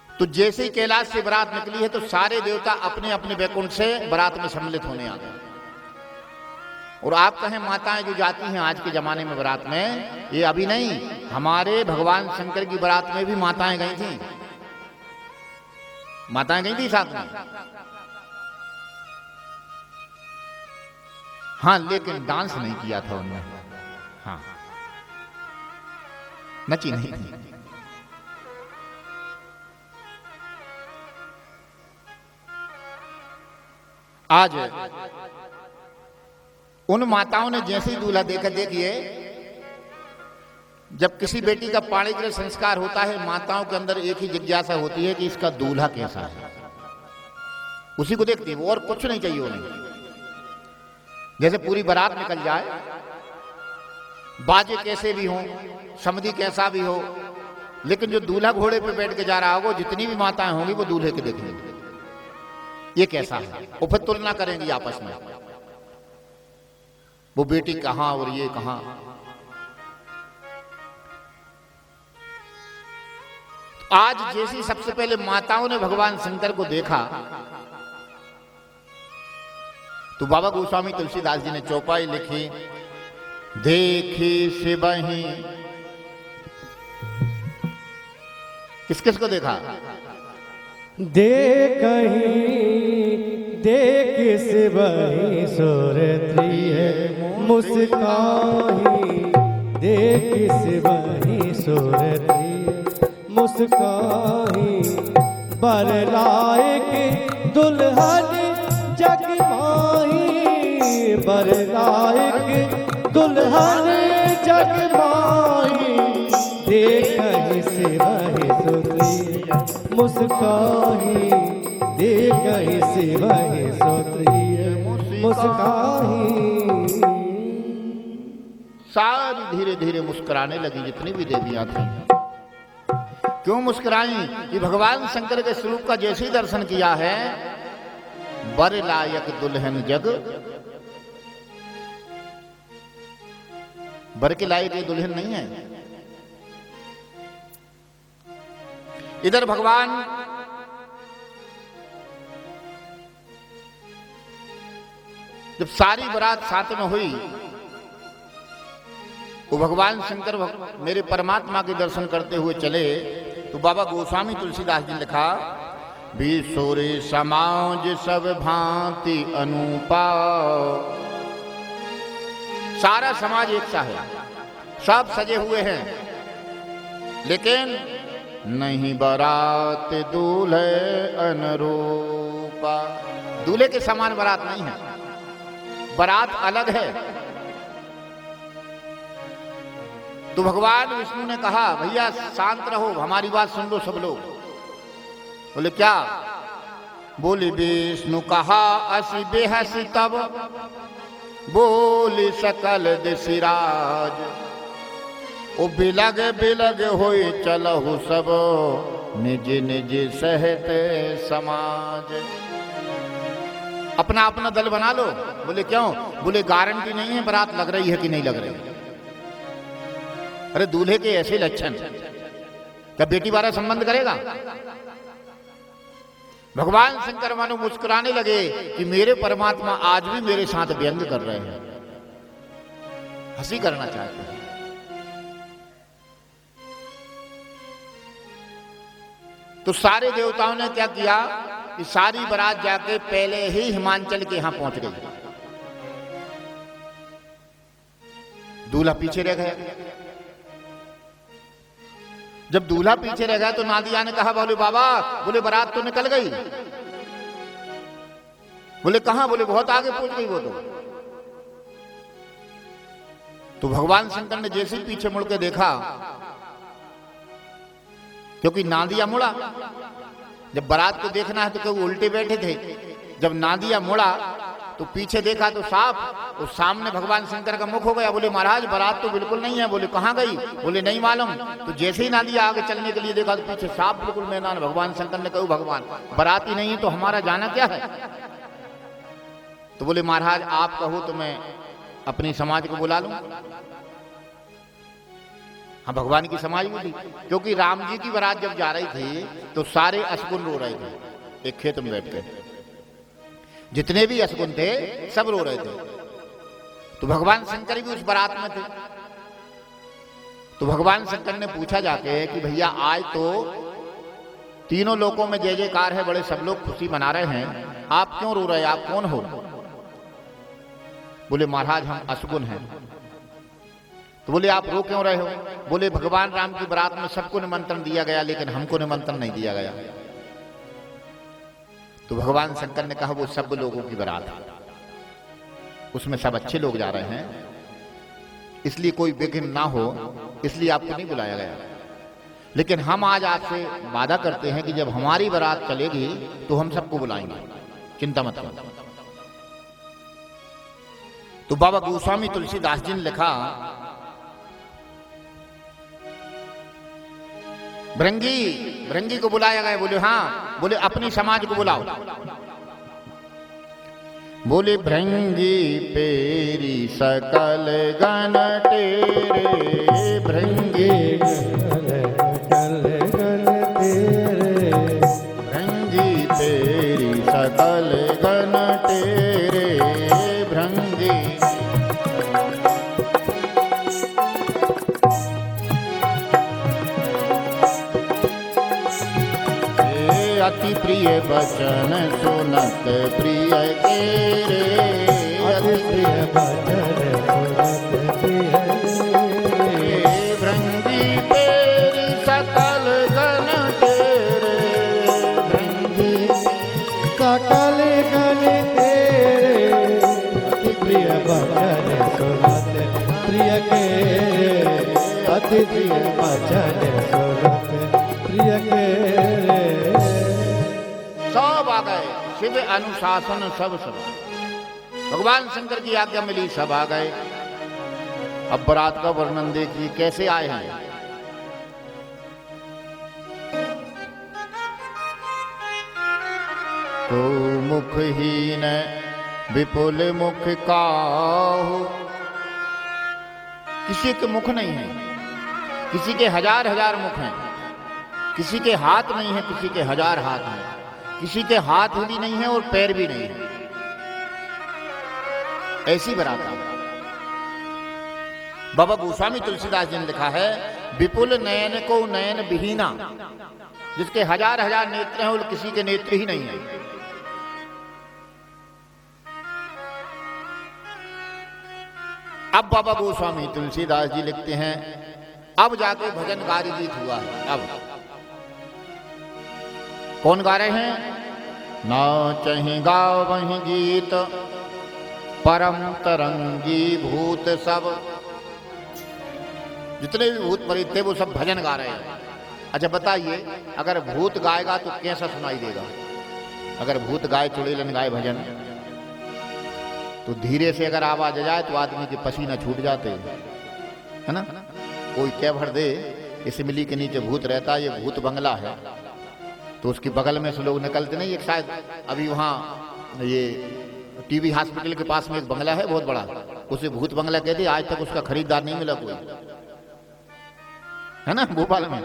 तो जैसे ही कैलाश से बारात निकली है तो सारे देवता अपने अपने वैकुंठ से बारात में सम्मिलित होने आ गए। और आप कहें माताएं जो जाती हैं आज के जमाने में बारात में, ये अभी नहीं, हमारे भगवान शंकर की बारात में भी माताएं गई थी, माताएं गई थी साथ में। हाँ, लेकिन डांस नहीं किया था उन्होंने। हाँ, नची नहीं थी। आज उन माताओं ने जैसे ही दूल्हा देखा, देखिए जब किसी बेटी का पाणिग्रह संस्कार होता है, माताओं के अंदर एक ही जिज्ञासा होती है कि इसका दूल्हा कैसा है, उसी को देखती है, वो और कुछ नहीं चाहिए उन्हें। जैसे पूरी बारात निकल जाए, बाजे कैसे भी हों, समधी कैसा भी हो, लेकिन जो दूल्हा घोड़े पे बैठ के जा रहा होगा, जितनी भी माताएं होंगी वो दूल्हे के देखेंगे ये कैसा है, वो फिर तुलना करेंगी आपस में, वो बेटी कहां और ये कहां। आज जैसी सबसे पहले माताओं ने भगवान शंकर को देखा, तो बाबा गोस्वामी तुलसीदास जी ने चौपाई लिखी, देखी सिबही। किस किस को देखा? देख सिबही सुरती है मुस्काही, देख सिबही सुरती मुस्काही, बर लायक दुल्हन जग माही, बर लायक दुल्हन जग माही, देखहि सिबहि सुरती मुस्काही, देखहि सिबहि सुरती मुस्काही। सारी धीरे धीरे मुस्कुराने लगी जितनी भी देवियां थी। क्यों मुस्कुराई? कि भगवान शंकर के स्वरूप का जैसे ही दर्शन किया है, बर लायक दुल्हन जग, बर के लायक ये दुल्हन नहीं है। इधर भगवान जब सारी बारात साथ में हुई, वो भगवान शंकर मेरे परमात्मा के दर्शन करते हुए चले, तो बाबा गोस्वामी तुलसीदास जी ने लिखा, विसुरे समाज सब भांति अनुपा। सारा समाज एक सा है, सब सजे हुए हैं, लेकिन नहीं बारात दूल्हे अनुरूपा। दूल्हे के समान बारात नहीं है, बारात अलग है। तो भगवान विष्णु ने कहा, भैया शांत रहो, हमारी बात सुन लो सब लोग। बोले क्या? बोली विष्णु कहा असि बेहसी तब, बोली सकल दिशिराज, ओ बिलग बिलग होई चलहु सब, निज निज सहत समाज। अपना अपना दल बना लो। बोले क्यों? बोले गारंटी नहीं है बारात लग रही है कि नहीं लग रही। अरे दूल्हे के ऐसे लक्षण, क्या बेटी वाला संबंध करेगा? भगवान शंकर मानो मुस्कुराने लगे कि मेरे परमात्मा आज भी मेरे साथ व्यंग कर रहे हैं, हंसी करना चाहते हैं। तो सारे देवताओं ने क्या किया कि सारी बारात जाके पहले ही हिमांचल के यहां पहुंच गई, दूल्हा पीछे रह गया। जब दूल्हा पीछे रह गया तो नादिया ने कहा, बोले बाबा, बोले बारात तो निकल गई। बोले कहां? बोले बहुत आगे पहुंच गई वो तो भगवान शंकर ने जैसे ही पीछे मुड़ के देखा, क्योंकि नादिया मुड़ा, जब बारात को देखना है तो क्यों उल्टे बैठे थे, जब नादिया मुड़ा तो पीछे देखा तो साफ, और सामने भगवान शंकर का मुख हो गया। बोले महाराज बारात तो बिल्कुल नहीं है। बोले कहां गई? बोले नहीं मालूम। तो जैसे ही नादिया आगे चलने के लिए देखा तो पीछे साफ बिल्कुल मैदान। भगवान शंकर ने कहा, भगवान बारात ही नहीं है तो हमारा जाना क्या है? तो बोले महाराज आप कहो तो मैं अपनी समाज को बुला लूं। हाँ, भगवान की समाज बोली, क्योंकि राम जी की बारात जब जा रही थी तो सारे असगुन रो रहे थे एक खेत में बैठ के, जितने भी असगुन थे सब रो रहे थे। तो भगवान शंकर भी उस बारात में थे। तो भगवान शंकर ने पूछा जाके कि भैया आज तो तीनों लोकों में जय जयकार है, बड़े सब लोग खुशी मना रहे हैं, आप क्यों रो रहे हैं? आप कौन हो? बोले महाराज हम असगुन हैं। तो बोले आप रो क्यों रहे हो? बोले भगवान राम की बारात में सबको निमंत्रण दिया गया लेकिन हमको निमंत्रण नहीं दिया गया। तो भगवान शंकर ने कहा वो सब लोगों की बारात है, उसमें सब अच्छे लोग जा रहे हैं, इसलिए कोई विघ्न ना हो, इसलिए आपको नहीं बुलाया गया। लेकिन हम आज आपसे वादा करते हैं कि जब हमारी बारात चलेगी तो हम सबको बुलाएंगे, चिंता मत करो। तो बाबा गोस्वामी तुलसीदास जी ने लिखा, भृंगी को बुलाया गया। बोले हाँ, बोले अपनी समाज को बुलाओ। बोले भृंगी पेरी सकल गण तेरे, भृंगी भृंगी पेरी सकल गण तेरे, भृंगी अति प्रिय बचन सुनत प्रिय के रे, अति प्रिय बचन सुनत प्रिय के, भृंगी तेरी सकल गण तेरे, भृंगी सकल गण तेरे, अति प्रिय बचन सुनत प्रिय के, अति प्रिय बचन सुनत प्रिय के। सब आ गए, शिव अनुशासन सब भगवान शंकर की आज्ञा मिली, सब आ गए। अब बारात का वर्णन देखिए कैसे आए हैं। तो मुखहीन विपुल मुख काहू, किसी के मुख नहीं है, किसी के हजार हजार मुख हैं, किसी के हाथ नहीं है, किसी के हजार हाथ हैं, किसी के हाथ भी नहीं है और पैर भी नहीं है। ऐसी बारात आ गई। बाबा गोस्वामी तुलसीदास जी ने लिखा है, विपुल नयन को नयन विहीना, जिसके हजार हजार नेत्र हैं और किसी के नेत्र ही नहीं है। अब बाबा गोस्वामी तुलसीदास जी लिखते हैं, अब जाके भजन कार्य गीत हुआ है। अब कौन गा रहे हैं? नाचहि गावहि गीत परम तरंगी भूत, सब जितने भी भूत प्रेत थे वो सब भजन गा रहे हैं। अच्छा बताइए, अगर भूत गाएगा तो कैसा सुनाई देगा? अगर भूत गाए, चुड़ैलन गाए भजन, तो धीरे से अगर आवाज आ जाए तो आदमी के पसीना छूट जाते हैं, है ना। कोई कह भर दे इस मिली के नीचे भूत रहता है, ये भूत बंगला है, तो उसके बगल में से लोग निकलते नहीं। एक शायद अभी वहाँ ये टीबी हॉस्पिटल के पास में एक बंगला है बहुत बड़ा, उसे भूत बंगला कहते, आज तक उसका खरीदार नहीं मिला कोई, है ना। भोपाल में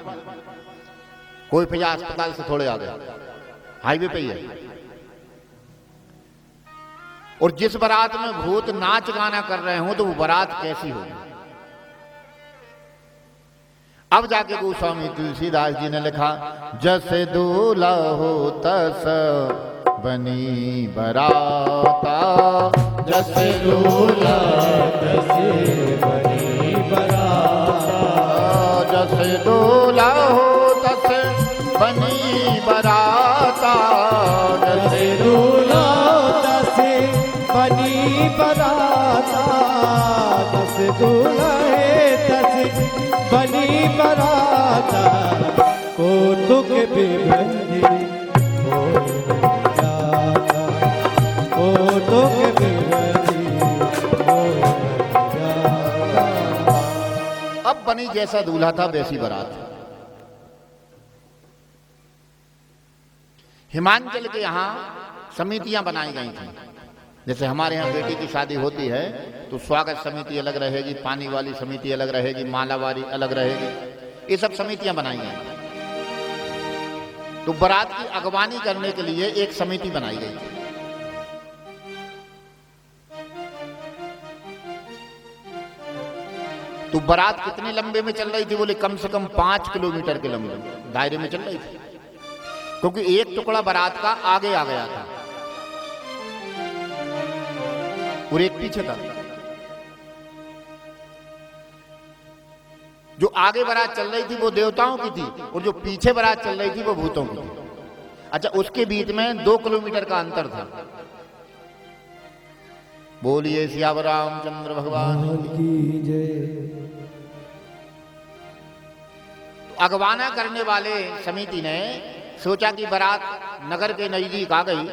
कोई भैया अस्पताल से थोड़े आ गए, हाईवे पे ही है। और जिस बारात में भूत नाच गाना कर रहे हो तो वो बारात कैसी होगी? अब जाके गोस्वामी तुलसीदास जी ने लिखा, जस दूल्हा हो तस बनी बराता, जस दूल्हा तस बनी बराता, जस दूल्हा हो तस बनी बराता, जस दूल्हा तस बनी बराता, तस दूल्हा तस बनी बराता, कौतुक विभूति होय नहीं जाता, कौतुक विभूति होय नहीं जाता। अब बनी जैसा दूल्हा था वैसी बारात। हिमाचल के यहाँ समितियां बनाई गई थी। जैसे हमारे यहाँ बेटी की शादी होती है तो स्वागत समिति अलग रहेगी, पानी वाली समिति अलग रहेगी, माला वाली अलग रहेगी, ये सब समितियां बनाई गई। तो बारात की अगवानी करने के लिए एक समिति बनाई गई थी। तो बारात कितने लंबे में चल रही थी? बोले कम से कम 5 किलोमीटर के लंबे दायरे में चल रही थी, क्योंकि एक टुकड़ा बारात का आगे आ गया था और एक पीछे था। जो आगे बारात चल रही थी वो देवताओं की थी और जो पीछे बारात चल रही थी वो भूतों की थी। अच्छा, उसके बीच में 2 किलोमीटर का अंतर था। बोलिए सियावर रामचंद्र भगवान की जय। तो अगवाना करने वाले समिति ने सोचा कि बारात नगर के नजदीक आ गई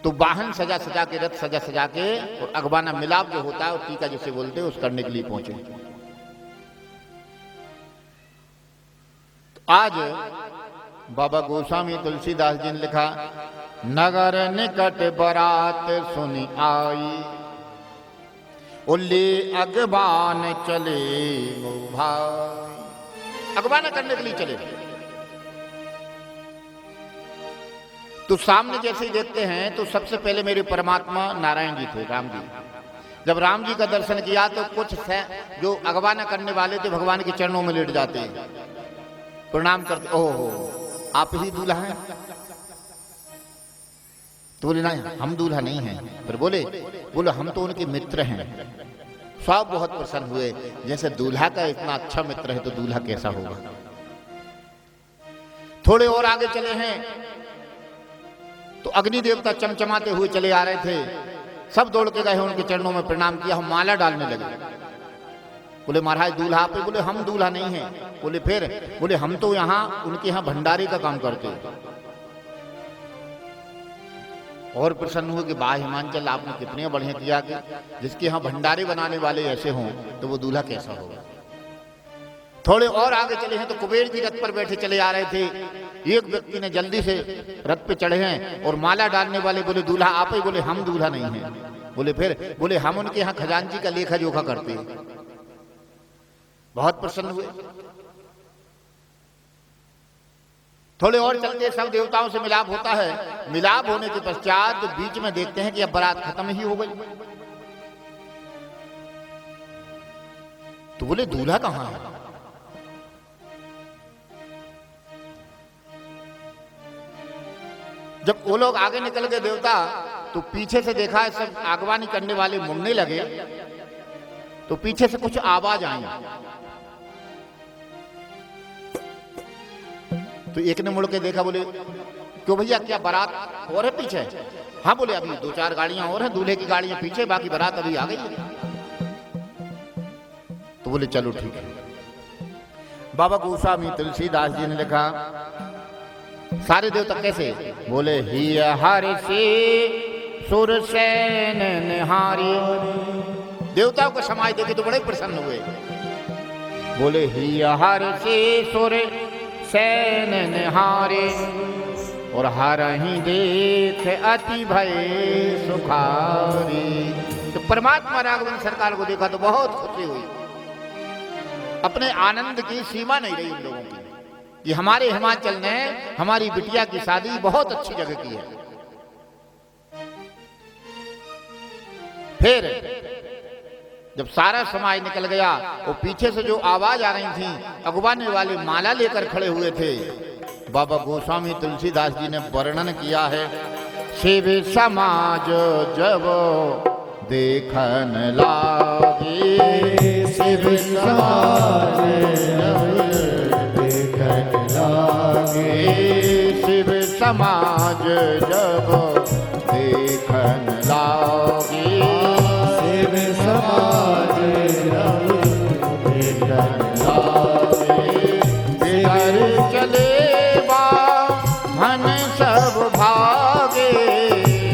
तो वाहन सजा सजा के, रथ सजा सजा के, और अगवाना मिलाप जो होता है और टीका जिसे बोलते हैं उस करने के लिए पहुंचे। तो आज बाबा गोस्वामी तुलसीदास जी ने लिखा, नगर निकट बरात सुनी आई, उल्ले अगवान चले वो भाई। अगवाना करने के लिए चले। तो सामने जैसे ही देखते हैं तो सबसे पहले मेरे परमात्मा नारायण जी थे, राम जी। जब राम जी का दर्शन किया तो कुछ जो अगवाना करने वाले थे भगवान के चरणों में लेट जाते, प्रणाम करते, ओहो आप ही दूल्हा हैं? तो बोले ना हम दूल्हा नहीं हैं। फिर बोले हम तो उनके मित्र हैं। सब बहुत प्रसन्न हुए, जैसे दूल्हा का इतना अच्छा मित्र है तो दूल्हा कैसा होगा। थोड़े और आगे चले हैं तो अग्नि देवता चमचमाते हुए चले आ रहे थे, सब दौड़ के गए उनके चरणों में प्रणाम किया, हम माला डालने लगे। बोले महाराज दूल्हा आप? बोले हम दूल्हा नहीं हैं। बोले फिर? बोले हम तो यहाँ उनके यहाँ भंडारे का काम करते हैं। और प्रसन्न हुए कि वाह हिमांचल आपने कितने बढ़िया किया कि जिसके यहाँ भंडारे बनाने वाले ऐसे हों तो वो दूल्हा कैसा होगा। थोड़े और आगे चले हैं तो कुबेर जी रथ पर बैठे चले आ रहे थे। एक व्यक्ति ने जल्दी से रथ पे चढ़े हैं और माला डालने वाले बोले दूल्हा आप ही? बोले हम दूल्हा नहीं हैं। बोले फिर? बोले हम उनके यहाँ खजांची का लेखा जोखा करते हैं। बहुत प्रसन्न हुए। थोड़े और चलते सब देवताओं से मिलाप होता है। मिलाप होने के पश्चात बीच में देखते हैं कि अब बारात खत्म ही हो गई। तो बोले दूल्हा कहां है? जब वो लोग आगे निकल गए देवता तो पीछे से देखा सब आगवानी करने वाले मुड़ने लगे तो पीछे से कुछ आवाज आई। तो एक ने मुड़ के देखा, बोले क्यों भैया क्या बारात और है पीछे? हाँ बोले अभी 2-4 गाड़ियां और हैं, दूल्हे की गाड़ियां पीछे, बाकी बारात अभी आ गई है। तो बोले चलो ठीक है। बाबा गोस्वामी तुलसीदास जी ने लिखा, सारे देवता कैसे? बोले ही हर से सुर सैन निहारी। देवताओं को समाज देखे तो बड़े प्रसन्न हुए। बोले ही हर से सुर सैन निहारे, और हर ही देख अति भय सुखारी। तो परमात्मा राघवन सरकार को देखा तो बहुत खुशी हुई। अपने आनंद की सीमा नहीं रही उन लोगों की कि हमारे हिमाचल ने हमारी बिटिया की शादी बहुत अच्छी जगह की है। फिर जब सारा समाज निकल गया वो पीछे से जो आवाज आ रही थी, अगवाने वाले माला लेकर खड़े हुए थे। बाबा गोस्वामी तुलसीदास जी ने वर्णन किया है, शिव समाज जब देखन लागे, शिव समाज जब देखन लागे, शिव समाज जब देखन लागे, शिव समाज जब देखन लागे, बिदर चले मन सब भागे,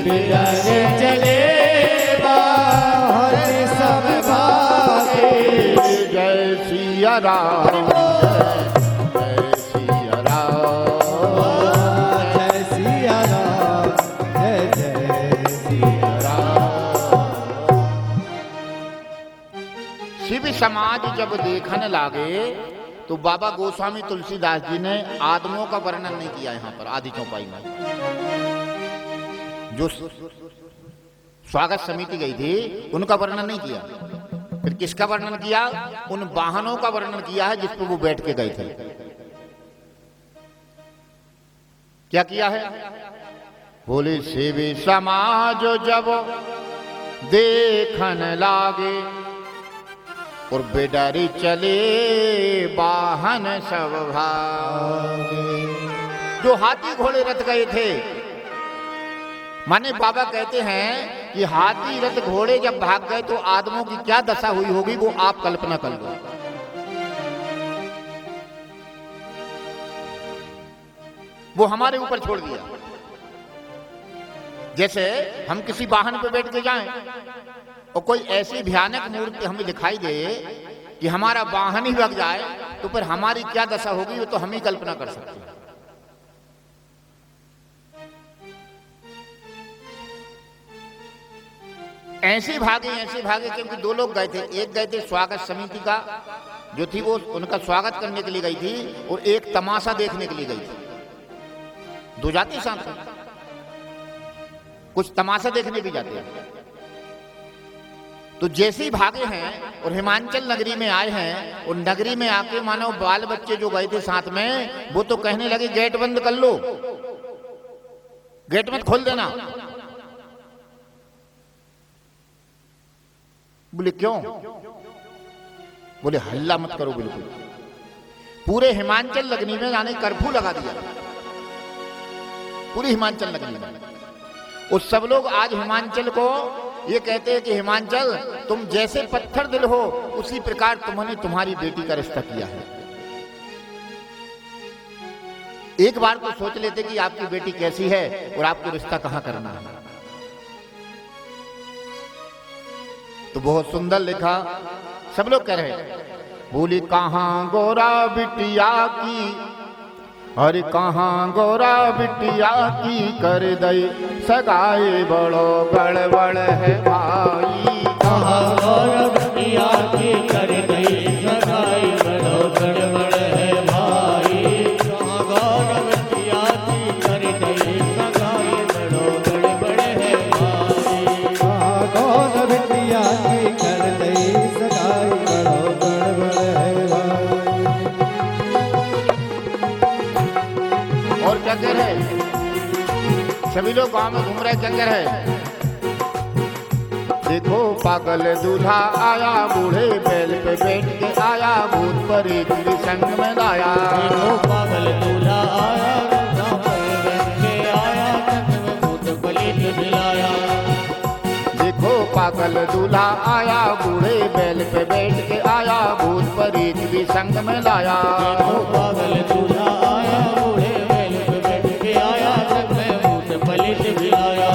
बिदर चले बाहर सब भागे। जय सिया राम, जय सिया राम, जय सिया राम, जय जय सिया राम। शिव समाज जब देखन लागे तो बाबा गोस्वामी तुलसीदास जी ने आदमों का वर्णन नहीं किया यहाँ पर आदि चौपाई में। जो स्वागत समिति गई थी उनका वर्णन नहीं किया। फिर किसका वर्णन किया? उन वाहनों का वर्णन किया है जिस पर वो बैठ के गए थे। क्या किया है? बोले शिव समाज जब देखन लागे, और बेडारी चले वाहन सब भागे। जो हाथी घोड़े रथ गए थे, माने बाबा कहते हैं कि हाथी रथ घोड़े जब भाग गए तो आदमों की क्या दशा हुई होगी वो आप कल्पना कर लो। वो हमारे ऊपर छोड़ दिया। जैसे हम किसी वाहन पे बैठ के जाएं और कोई ऐसी भयानक मूर्ति हमें दिखाई दे कि हमारा वाहन ही भग जाए, तो फिर हमारी क्या दशा होगी वो तो हम ही कल्पना कर सकते हैं। ऐसे भागे क्योंकि दो लोग गए थे। एक गए थे स्वागत समिति का जो थी वो उनका स्वागत करने के लिए गई थी, और एक तमाशा देखने के लिए गई थी। दो जाति साथ में, कुछ तमाशा देखने भी जाते हैं। तो जैसे ही भागे हैं और हिमांचल नगरी में आए हैं, और नगरी में आके मानो बाल बच्चे जो गए थे साथ में वो तो कहने लगे गेट बंद कर लो, गेट मत खोल देना। बोले क्यों? बोले हल्ला मत करो बिल्कुल। पूरे हिमांचल नगरी में जाने कर्फ्यू लगा दिया, पूरी हिमांचल नगरी में। और सब लोग आज हिमांचल को ये कहते हैं कि हिमांचल तुम जैसे पत्थर दिल हो उसी प्रकार तुमने तुम्हारी बेटी का रिश्ता किया है। एक बार तो सोच लेते कि आपकी बेटी कैसी है और आपको रिश्ता कहां करना है। तो बहुत सुंदर लिखा। सब लोग कह रहे हैं बोली कहां गोरा बिटिया की, अरे कहां गोरा बिटिया की कर दई सगाई बड़ो गड़बड़ है भाई। कहां गोरा बिटिया की कर दई सगाई बड़ो गड़बड़ है भाई। कहां गोरा बिटिया की कर दई सगाई बड़ो गड़बड़ है भाई। कहां गोरा बिटिया की कर दई सगाई बड़ो गड़बड़ है भाई। और क्या कह रहे? सभी लोग गांव में घूम रहे, क्या कह रहे? देखो पागल दूल्हा आया, बूढ़े बैल पे बैठ के आया, भूत प्रेत भी संग में लाया। देखो पागल दूल्हा आया, बूढ़ा बैल बैठ के आया, संग में भूत प्रेत भी लाया। देखो पागल दूल्हा आया, बूढ़े बैल पे बैठ के आया, भूत प्रेत भी संग में लाया। देखो पागल दूल्हा आया, बूढ़े बैल पे बैठ के आया, संग में भूत प्रेत भी लाया।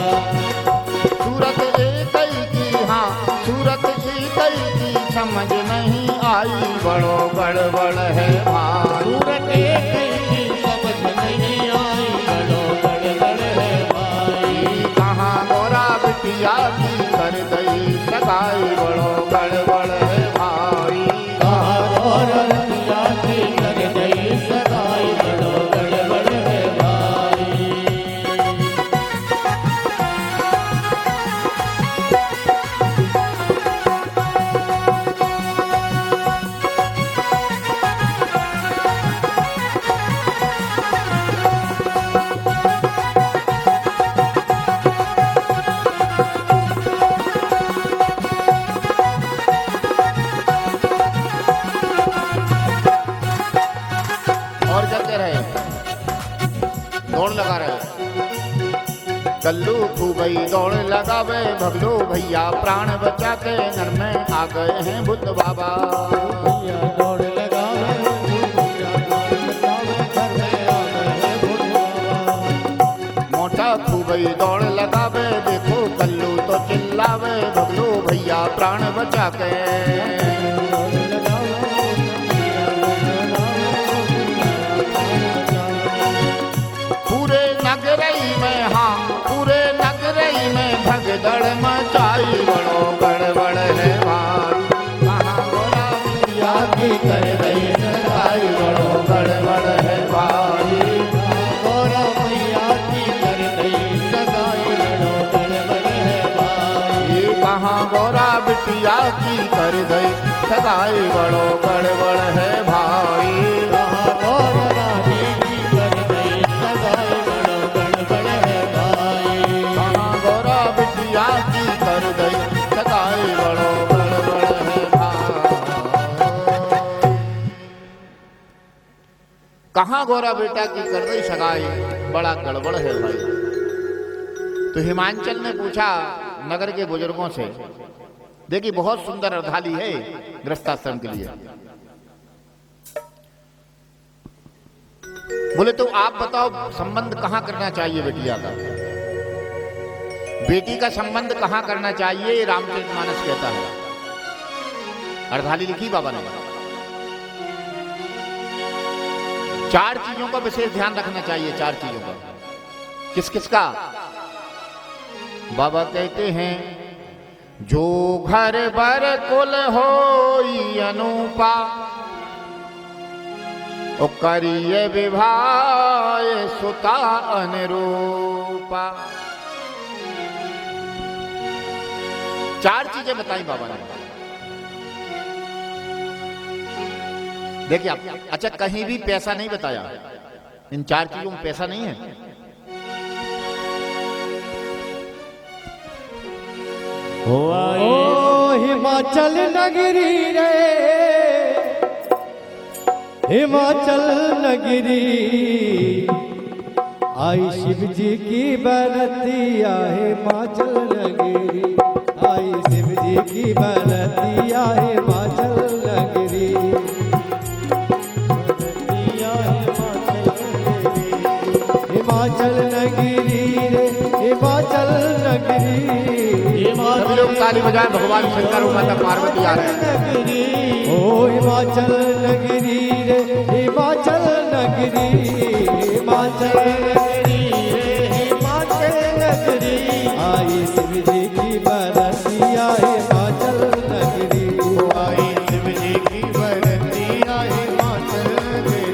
सूरत एक ही की, हाँ सूरत एक ही की समझ नहीं आई, बड़ो गड़बड़ है भाई। सूरत एक ही समझ नहीं आई, बड़ो गड़बड़ है भाई। कहां गोरा बिटिया की कर दई सगाई, बड़ो गड़बड़ है भाई। कहां गोरा बिटिया की कर दई सगाई, बड़ो गड़बड़ है भाई। और क्या कह रहे? दौड़ लगा रहे। कल्लू खूबई दौड़ लगावे, भगलो भैया प्राण बचा के, घर में आ गए हैं बुद्ध बाबा। भैया दौड़ लगावे, भैया दौड़ लगावे, घर में आ गए हैं बुद्ध बाबा। मोटा खूबई दौड़ लगावे, देखो कल्लू तो चिल्लावे, भगलो भैया प्राण बचा के। पूरे नगरई में, हाँ पूरे नगरई में भगदड़ मचाई, बड़ो गड़बड़ है भाई। कहां गोरा बिटिया की कर दई सगाई, बड़ो गड़बड़ है भाई। गोरा भैया की कर दई सगाई, बड़ो गड़बड़ है भाई। ये कहां गोरा बिटिया की कर दई सगाई, बड़ो गड़बड़ है भाई। कहां गोरा रानी की कर दई सगाई, बड़ो गड़बड़ है भाई। कहां गोरा बिटिया की कर दई सगाई, बड़ो गड़बड़ है भाई। कहां गोरा बेटा की कर दई सगाई, बड़ा गड़बड़ है भाई। तो हिमांचल ने पूछा नगर के बुजुर्गों से, देखिए बहुत सुंदर अर्धाली है गृहस्थाश्रम के लिए। बोले तो आप बताओ संबंध कहां करना चाहिए बेटिया का? बेटी का संबंध कहाँ करना चाहिए, ये रामचरितमानस कहता है। अर्धाली लिखी बाबा ने। 4 चीजों का विशेष ध्यान रखना चाहिए, 4 चीजों का। किस किस का? बाबा कहते हैं, जो घर बर कुल होई अनुपा, ओ करिए विवाह सुता अनुरूपा। 4 चीजें बताई बाबा ने। देखिए आप, अच्छा कहीं भी पैसा नहीं बताया, इन 4 चीजों में पैसा नहीं है। ओ हिमाचल नगरी रे, हिमाचल नगरी, आई शिव जी की बरतिया हिमाचल नगरी, आई शिव जी की बरतिया हिमाचल नगरी, हिमाचल नगरी रे, हिमाचल नगरी। सभी लोग ताली बजाए, भगवान शंकर और माता पार्वती आ रहे हैं। ओ हिमाचल नगरी रे, हिमाचल नगरी, हिमाचल नगरी रे, हिमाचल नगरी, आई शिव जी की बरतिया हिमाचल नगरी, आई शिव जी की बरतिया हिमाचल नगरी।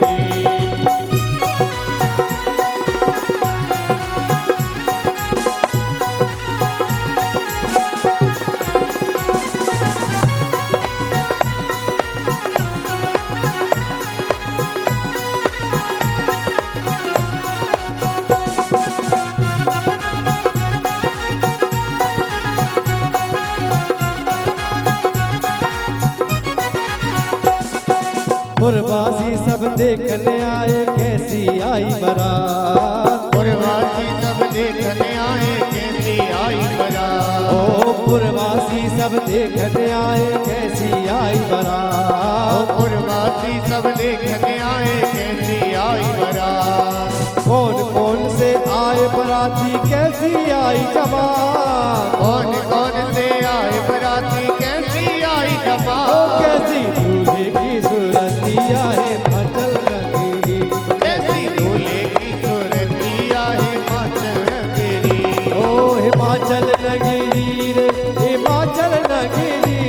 पुरवासी सब देखने आए कैसी आई बारात, पुरवासी सब देखने आए कैसी आई बारात, ओ पुरवासी सब देखने आए कैसी आई बारात, पुरवासी सब देखने आए कैसी आई बारात। कौन कौन से आए बराती कैसी आई जमात, कौन कौन से आए बराती कैसी आई ओ जमात, कैसी दूल्हे की सूरतिया हिमाचल नगरी, कैसी दूल्हे की सूरतिया हिमाचल नगरी। ओ हिमाचल नगरी रे, हिमाचल नगरी,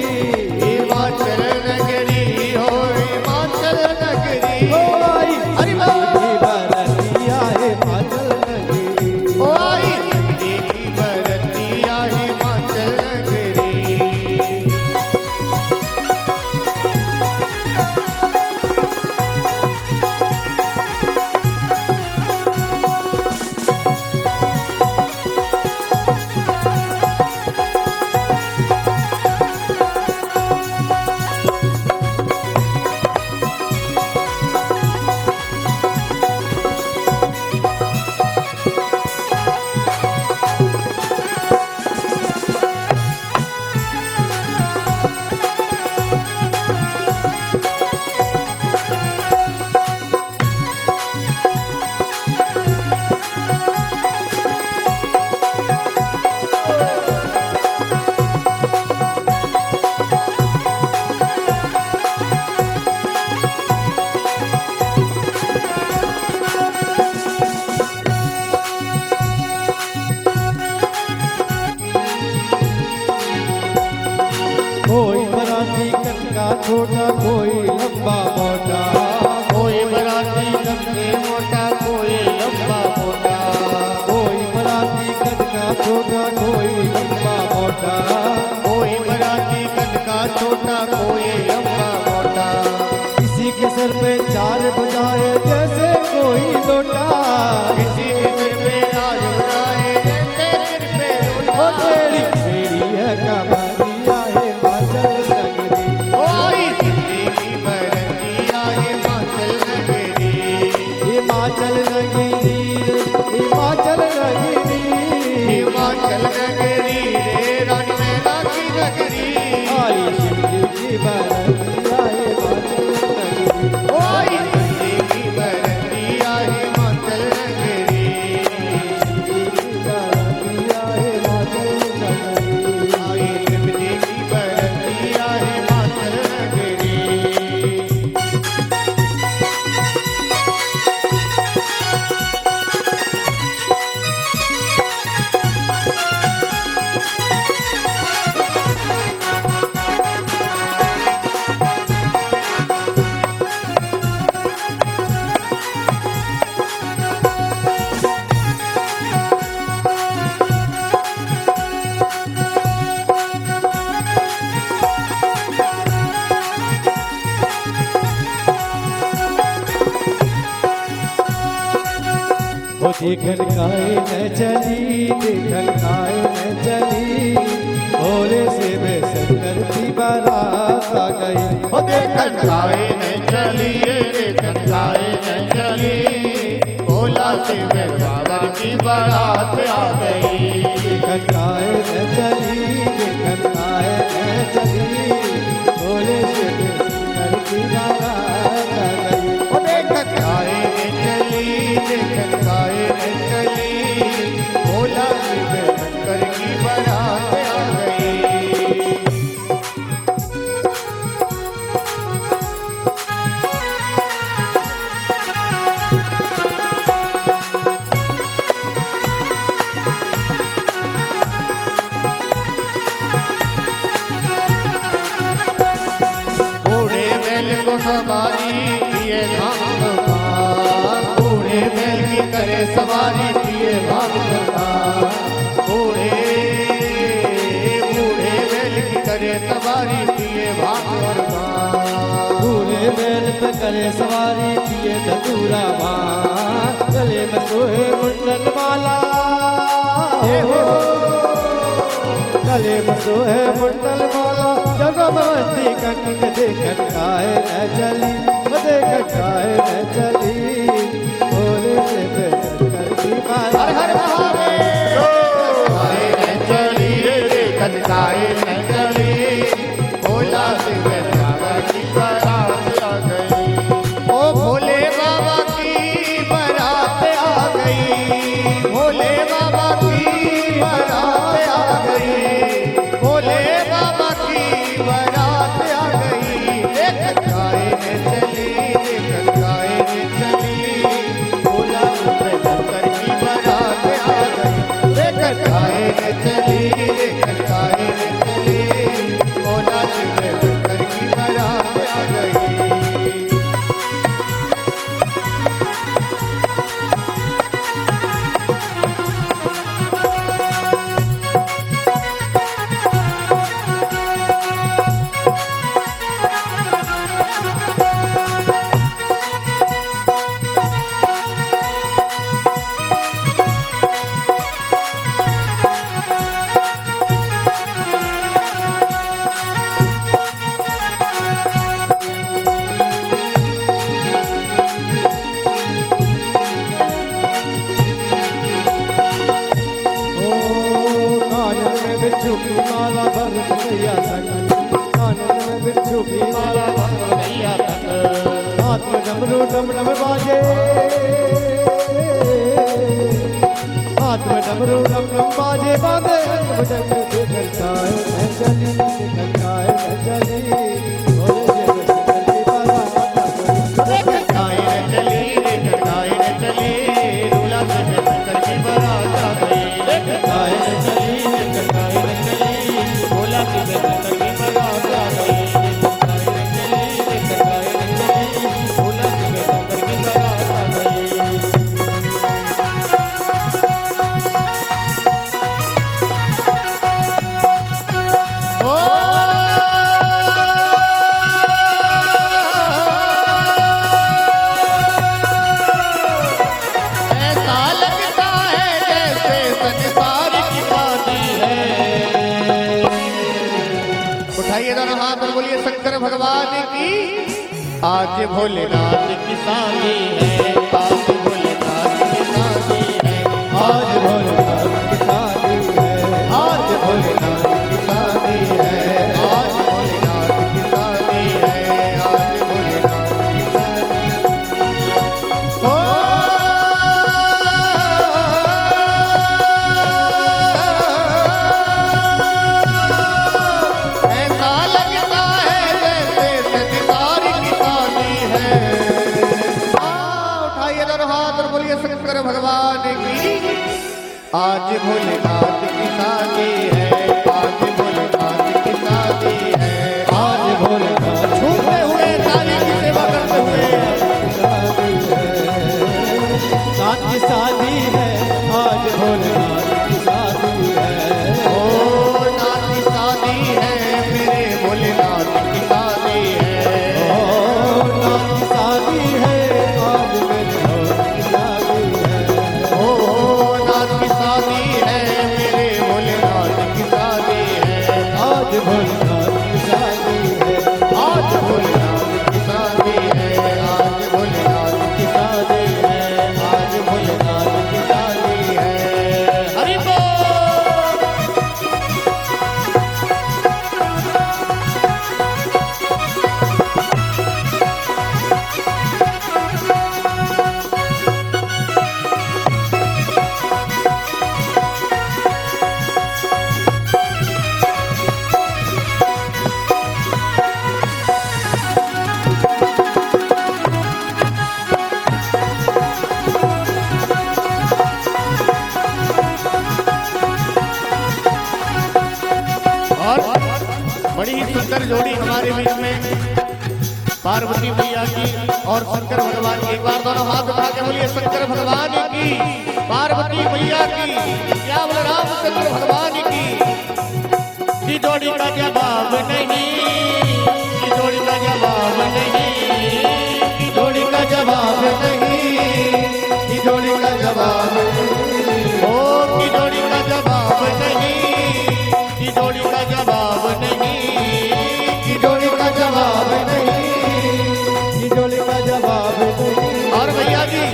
हिमाचल नगरी हो हिमाचल नगरी, ओ आई की बरतिया हिमाचल नगरी, ओ आई शिव जी की बरतिया हिमाचल नगरी। कोई बराती कटका छोटा कोई लंबा मोटा, कोई बराती सबसे मोटा कोई लंबा मोटा, कोई बराती कटका छोटा कोई लंबा मोटा, कोई बराती कद का छोटा कोई लंबा मोटा, किसी के सर पे 4 बजाए जैसे कोई लोटा, किसी के सिर पे राज उड़ाए जैसे सिर पे ओ उठा। तेरी तेरी है कमरिया हिमाचल नगरी, ओ आई शिव जी की बरतिया हिमाचल नगरी, हिमाचल नगरी रे, हिमाचल नगरी, हिमाचल नगरी रे रण में राखी नगरी, आई शिव जी की बरतिया हिमाचल नगरी, ओ आई शिव जी की बरतिया हिमाचल नगरी। वो देखन काहे न चली, देखन काहे न चली, भोले से वे शंकर की बारात आ गई। ओ देखन काहे न चली, देखन काहे न चली, भोला से मैं बाबा की बारात आ गई। देखन काहे न चली, देखन काहे न चली, भोले से वे शंकर की बारात आ गई। ओ देखन काहे न चली, देखन काहे न चली, भोला से मैं शंकर की बारात आ गई। सवारी पिए भांग का, बूढ़े बैल की करे सवारी पिए भांग का, बूढ़े बैल की करे सवारी पिए भांग का, बूढ़े बैल पे करे सवारी पिए धतूरा भांग, गले में सोहे मुंडन माला, गले में सोहे मुंडन माला, जगमती कंक देखन काहे न चली, देखन काहे न चली, भोले से वे शंकर की बारात। हर हर महादेव। काहे न चली, देखन काहे न चली, भोला से मैं बाबा की बारात आ गई। ओ भोले बाबा की बारात आ गई, भोले बाबा की बारात आ गई, भोले बाबा की बारात आ गई। देखन काहे न चली, देखन काहे न चली, भोला से मैं शंकर की बारात आ गई। देखन काहे न चली, देखन काहे न चली, भोला से मैं शंकर की बारात आ गई। बिच्छू की माला भर भैया संग, कानन में बिच्छू की माला भर भैया संग, हाथ में डमरू डम डम बाजे, हाथ में डमरू डम डम बाजे, बाजे भजन देखन काहे न चली, देखन काहे न चली, भोले से शंकर की बारात आ गई। देखन काहे न चली, देखन काहे न चली, भोला से मैं शंकर की बारात आ गई। देखन काहे न चली, देखन काहे न चली, भोला से मैं शंकर की बारात आ गई। देखन काहे न चली, देखन काहे न चली, भोला से मैं शंकर की बारात आ गई। ऐसा लगता है जैसे संसार की शादी है। उठाइए दोनों हाथ और बोलिए शंकर भगवान की। आज भोलेनाथ की शादी है, आज भोलेनाथ की शादी है, आज भोलेनाथ की शादी है, आज भोलेनाथ की शादी है, आज भोलेनाथ की शादी है, आज भोलेनाथ की शादी हो। ऐसा लगता है जैसे संसार की शादी है। उठाइए दोनों हाथ और बोलिए शंकर भगवान की। आज भोलेनाथ की शादी है, आज भोलेनाथ की शादी है, आज भोलेनाथ छूते हुए ताली की सेवा करते हुए। नाथ की शादी है, आज भोलेनाथ की शादी है, ओ नाथ की शादी है, मेरे भोलेनाथ की शादी है। ओ नाथ की शादी है, आज मेरे भोले की शादी है, ओ हमारे बीच में पार्वती मैया की और शंकर भगवान की। एक बार दोनों हाथ उठा के बोलिए शंकर भगवान की, पार्वती मैया की, क्या बोले रामचंद्र भगवान की जोड़ी का जवाब नहीं, की जोड़ी का जवाब नहीं, की जोड़ी का जवाब नहीं, की जोड़ी का जवाब नहीं, ओ की जोड़ी का जवाब नहीं, की जोड़ी का जवाब नहीं, की जोड़ी का जवाब नहीं, की जोड़ी का जवाब नहीं। और भैया जी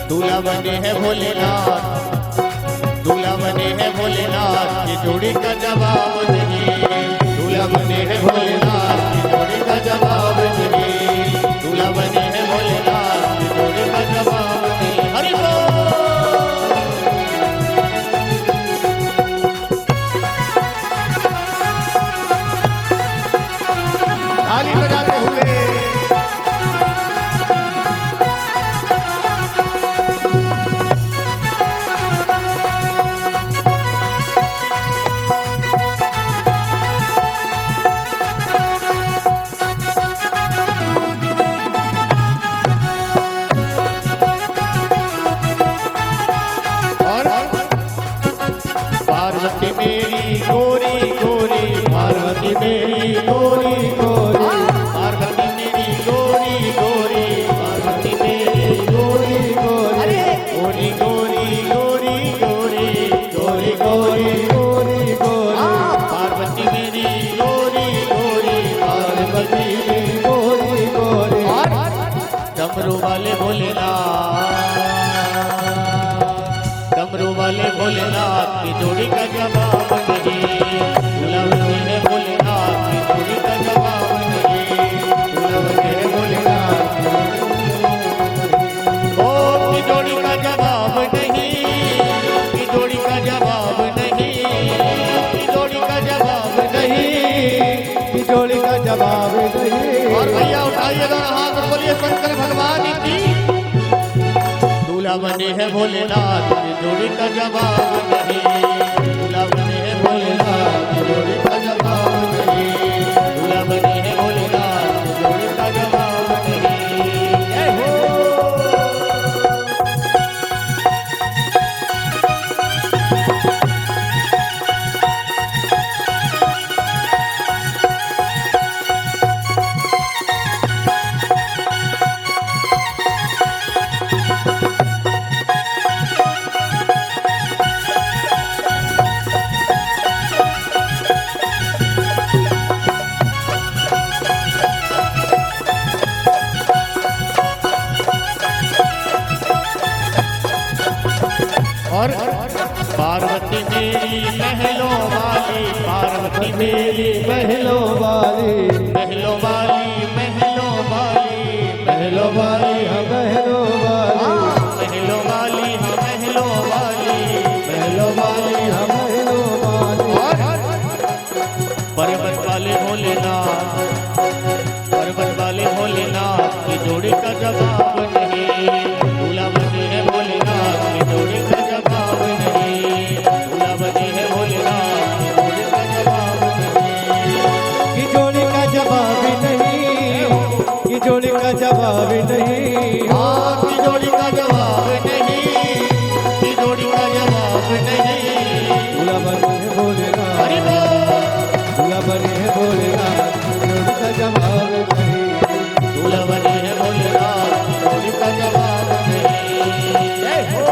दूल्हा बने हैं भोलेनाथ, दूल्हा बने हैं भोलेनाथ की जोड़ी का जवाब नहीं, दूल्हा बने हैं भोलेनाथ की जोड़ी का जवाब नहीं, दूल्हा बने हैं भोलेनाथ की जोड़ी का जवाब नहीं। हरि बोल। ताली बजाते हुए पार्वती मेरी गोरी गोरी, पार्वती मेरी गोरी गोरी, पार्वती मेरी गोरी गोरी, पार्वती मेरी गोरी गोरी, गोरी गोरी गोरी गोरी, गोरी गोरी गोरी गोरी, पार्वती मेरी गोरी गोरी, पार्वती मेरी गोरी गोरी। डमरू वाले भोलेनाथ, डमरू वाले भोलेनाथ की जोड़ी का जवाब नहीं, दूल्हा बने हैं भोलेनाथ की जोड़ी का जवाब नहीं, दूल्हा बने हैं भोलेनाथ ओ की जोड़ी का जवाब नहीं, की जोड़ी का जवाब नहीं, की जोड़ी का जवाब नहीं, की जोड़ी का जवाब नहीं। और भैया उठाइए दोनों हाथ और बोलिए शंकर भगवान की। दूल्हा बने हैं भोलेनाथ की जोड़ी का जवाब नहीं, दूल्हा बने हैं भोलेनाथ की जोड़ी का जवाब नहीं, दूल्हा बने हैं भोलेनाथ की जोड़ी का जवाब नहीं। जय हो। और पार्वती मेरी महलों वाली, पार्वती मेरी महलों वाली, महलों वाली, महलों वाली, महलों वाली, हम महलों वाली, महलों वाली, हम महलों वाली, महलों वाली, हम महलों वाली। पर्वत वाले भोलेनाथ, पर्वत वाले भोलेनाथ की जोड़ी का जवाब नहीं, दूल्हा बने हैं भोलेनाथ की जोड़ी का जवाब नहीं, दूल्हा बने हैं भोलेनाथ की जोड़ी का जवाब नहीं, की जोड़ी का जवाब नहीं, की जोड़ी का जवाब नहीं, हाँ की जोड़ी का जवाब नहीं, की जोड़ी का जवाब नहीं। दूल्हा बने हैं भोलेनाथ, हरि बोल। दूल्हा बने हैं भोलेनाथ की जोड़ी का जवाब नहीं, दूल्हा बने हैं भोलेनाथ की जोड़ी का जवाब नहीं। जय हो।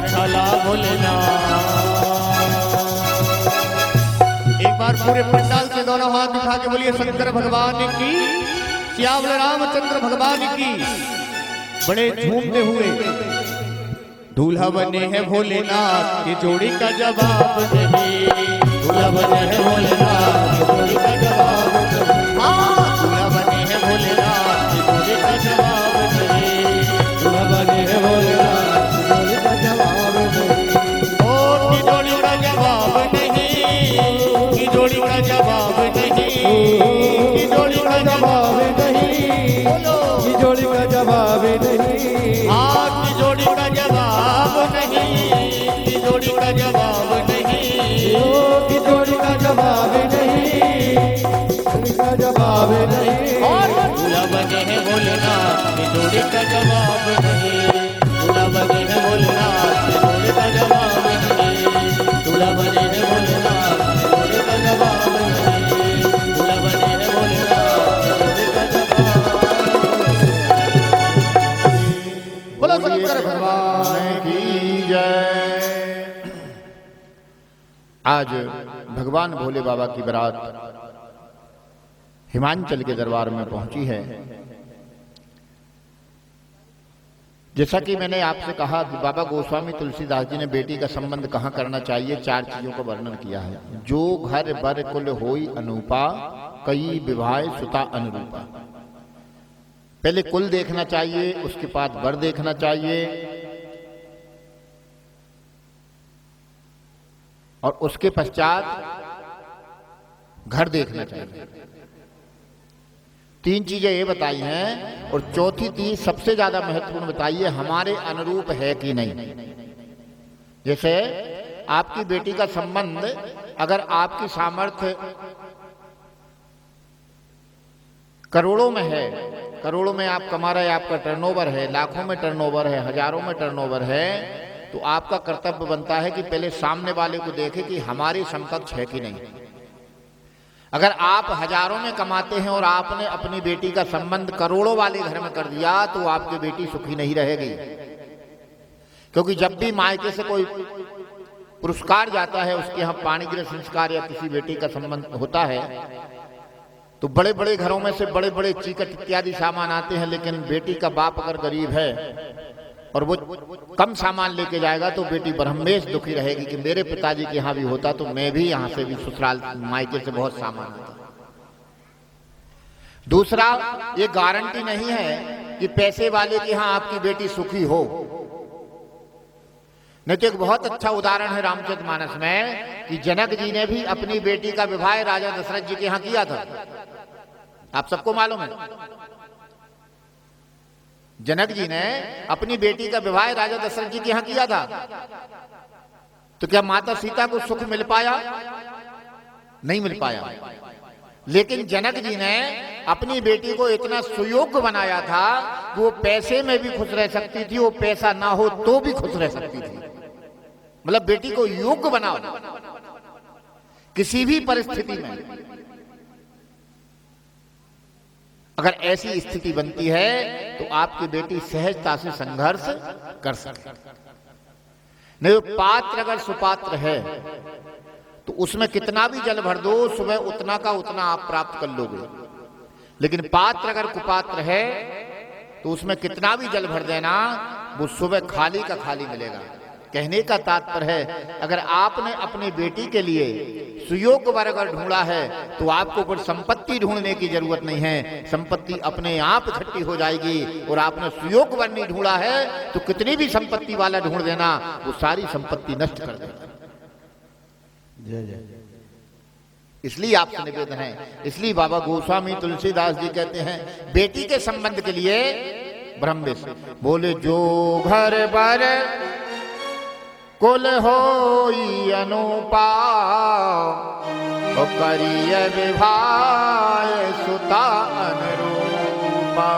छाला भोलेनाथ। एक बार पूरे पंडाल से दोनों हाथ उठा के बोलिए शंकर भगवान की, श्याम रामचंद्र भगवान की। बड़े झूमते हुए दूल्हा बने हैं भोलेनाथ की जोड़ी का जवाब नहीं। दूल्हा बने हैं भोलेनाथ की जोड़ी का जवाब नहीं। हाँ, दूल्हा बने हैं भोलेनाथ की जोड़ी का जवाब नहीं। दूल्हा बने हैं भोलेनाथ की जोड़ी का जवाब नहीं। ओ की जोड़ी का जवाब नहीं, की जोड़ी का जवाब नहीं, की जोड़ी का जवाब नहीं, बोलो की जोड़ी का जवाब नहीं। हाँ, की जोड़ी का जवाब नहीं, की जोड़ी का जवाब नहीं, ओ की जोड़ी का जवाब नहीं, जोड़ी का जवाब नहीं। और दूल्हा बने हैं भोलेनाथ की जोड़ी का जवाब नहीं। दूल्हा बने हैं भोलेनाथ की जोड़ी का जवाब नहीं। दूल्हा बने हैं भोलेनाथ की जोड़ी का जवाब नहीं। दूल्हा बने हैं भोलेनाथ की जोड़ी का जवाब। बोलो शंकर भगवान की जय। आज भगवान भोले बाबा की बारात हिमाचल के दरबार में पहुंची है। जैसा कि मैंने आपसे कहा कि बाबा गोस्वामी तुलसीदास जी ने बेटी का संबंध कहाँ करना चाहिए, 4 चीजों का वर्णन किया है। जो घर बर कुल होई अनूपा, कई विवाह सुता अनुरूपा। पहले कुल देखना चाहिए, उसके बाद वर देखना चाहिए, और उसके पश्चात घर देखना चाहिए। 3 चीजें ये बताई हैं, और चौथी चीज सबसे ज्यादा महत्वपूर्ण बताइए, हमारे अनुरूप है कि नहीं। जैसे आपकी बेटी का संबंध अगर आपकी सामर्थ्य करोड़ों में है, करोड़ों में आप कमा रहे, आपका टर्नओवर है, लाखों में टर्नओवर है, हजारों में टर्नओवर है, तो आपका कर्तव्य बनता है कि पहले सामने वाले को देखे कि हमारी समकक्ष है कि नहीं। अगर आप हजारों में कमाते हैं और आपने अपनी बेटी का संबंध करोड़ों वाले घर में कर दिया, तो आपकी बेटी सुखी नहीं रहेगी। क्योंकि जब भी मायके से कोई पुरस्कार जाता है, उसके यहाँ पाणिग्रह संस्कार या किसी बेटी का संबंध होता है, तो बड़े बड़े घरों में से बड़े बड़े चीकट इत्यादि सामान आते हैं, लेकिन बेटी का बाप अगर गरीब है और वो कम सामान लेके जाएगा, तो बेटी ब्रह्मेश दुखी रहेगी कि मेरे पिताजी के यहाँ भी होता तो मैं भी यहाँ से भी ससुराल मायके से बहुत सामान आता। दूसरा, ये गारंटी नहीं है कि पैसे वाले के यहाँ आपकी बेटी सुखी हो। नहीं तो एक बहुत अच्छा उदाहरण है रामचरितमानस में कि जनक जी ने भी अपनी बेटी का विवाह राजा दशरथ जी के यहाँ किया था। आप सबको मालूम है, जनक जी ने अपनी बेटी का विवाह राजा दशरथ जी के यहाँ किया था। तो क्या माता सीता को सुख मिल पाया? नहीं मिल पाया। लेकिन जनक जी ने अपनी बेटी को इतना सुयोग्य बनाया था कि वो पैसे में भी खुश रह सकती थी, वो पैसा ना हो तो भी खुश रह सकती थी। मतलब बेटी को योग्य बनाओ किसी भी परिस्थिति में। अगर ऐसी स्थिति बनती है तो आपकी बेटी सहजता से संघर्ष कर सकती। नहीं, पात्र अगर सुपात्र है तो उसमें कितना भी जल भर दो, सुबह उतना का उतना आप प्राप्त कर लोगे। लेकिन पात्र अगर कुपात्र है तो उसमें कितना भी जल भर देना, वो सुबह खाली का खाली मिलेगा। कहने का तात्पर्य है, अगर आपने अपनी बेटी के लिए सुयोग्य वर अगर ढूंढा है तो आपको फिर संपत्ति ढूंढने की जरूरत नहीं है, संपत्ति अपने आप इकट्ठी हो जाएगी। और आपने सुयोग्य वर नहीं ढूंढा है तो कितनी भी संपत्ति वाला ढूंढ देना, वो सारी संपत्ति नष्ट कर देगा। इसलिए आपसे निवेदन है, इसलिए बाबा गोस्वामी तुलसीदास जी कहते हैं बेटी के संबंध के लिए ब्रह्मेश बोले, जो घर बर कुल होई अनुपा, करिय विवाह सुता अनुरूपा।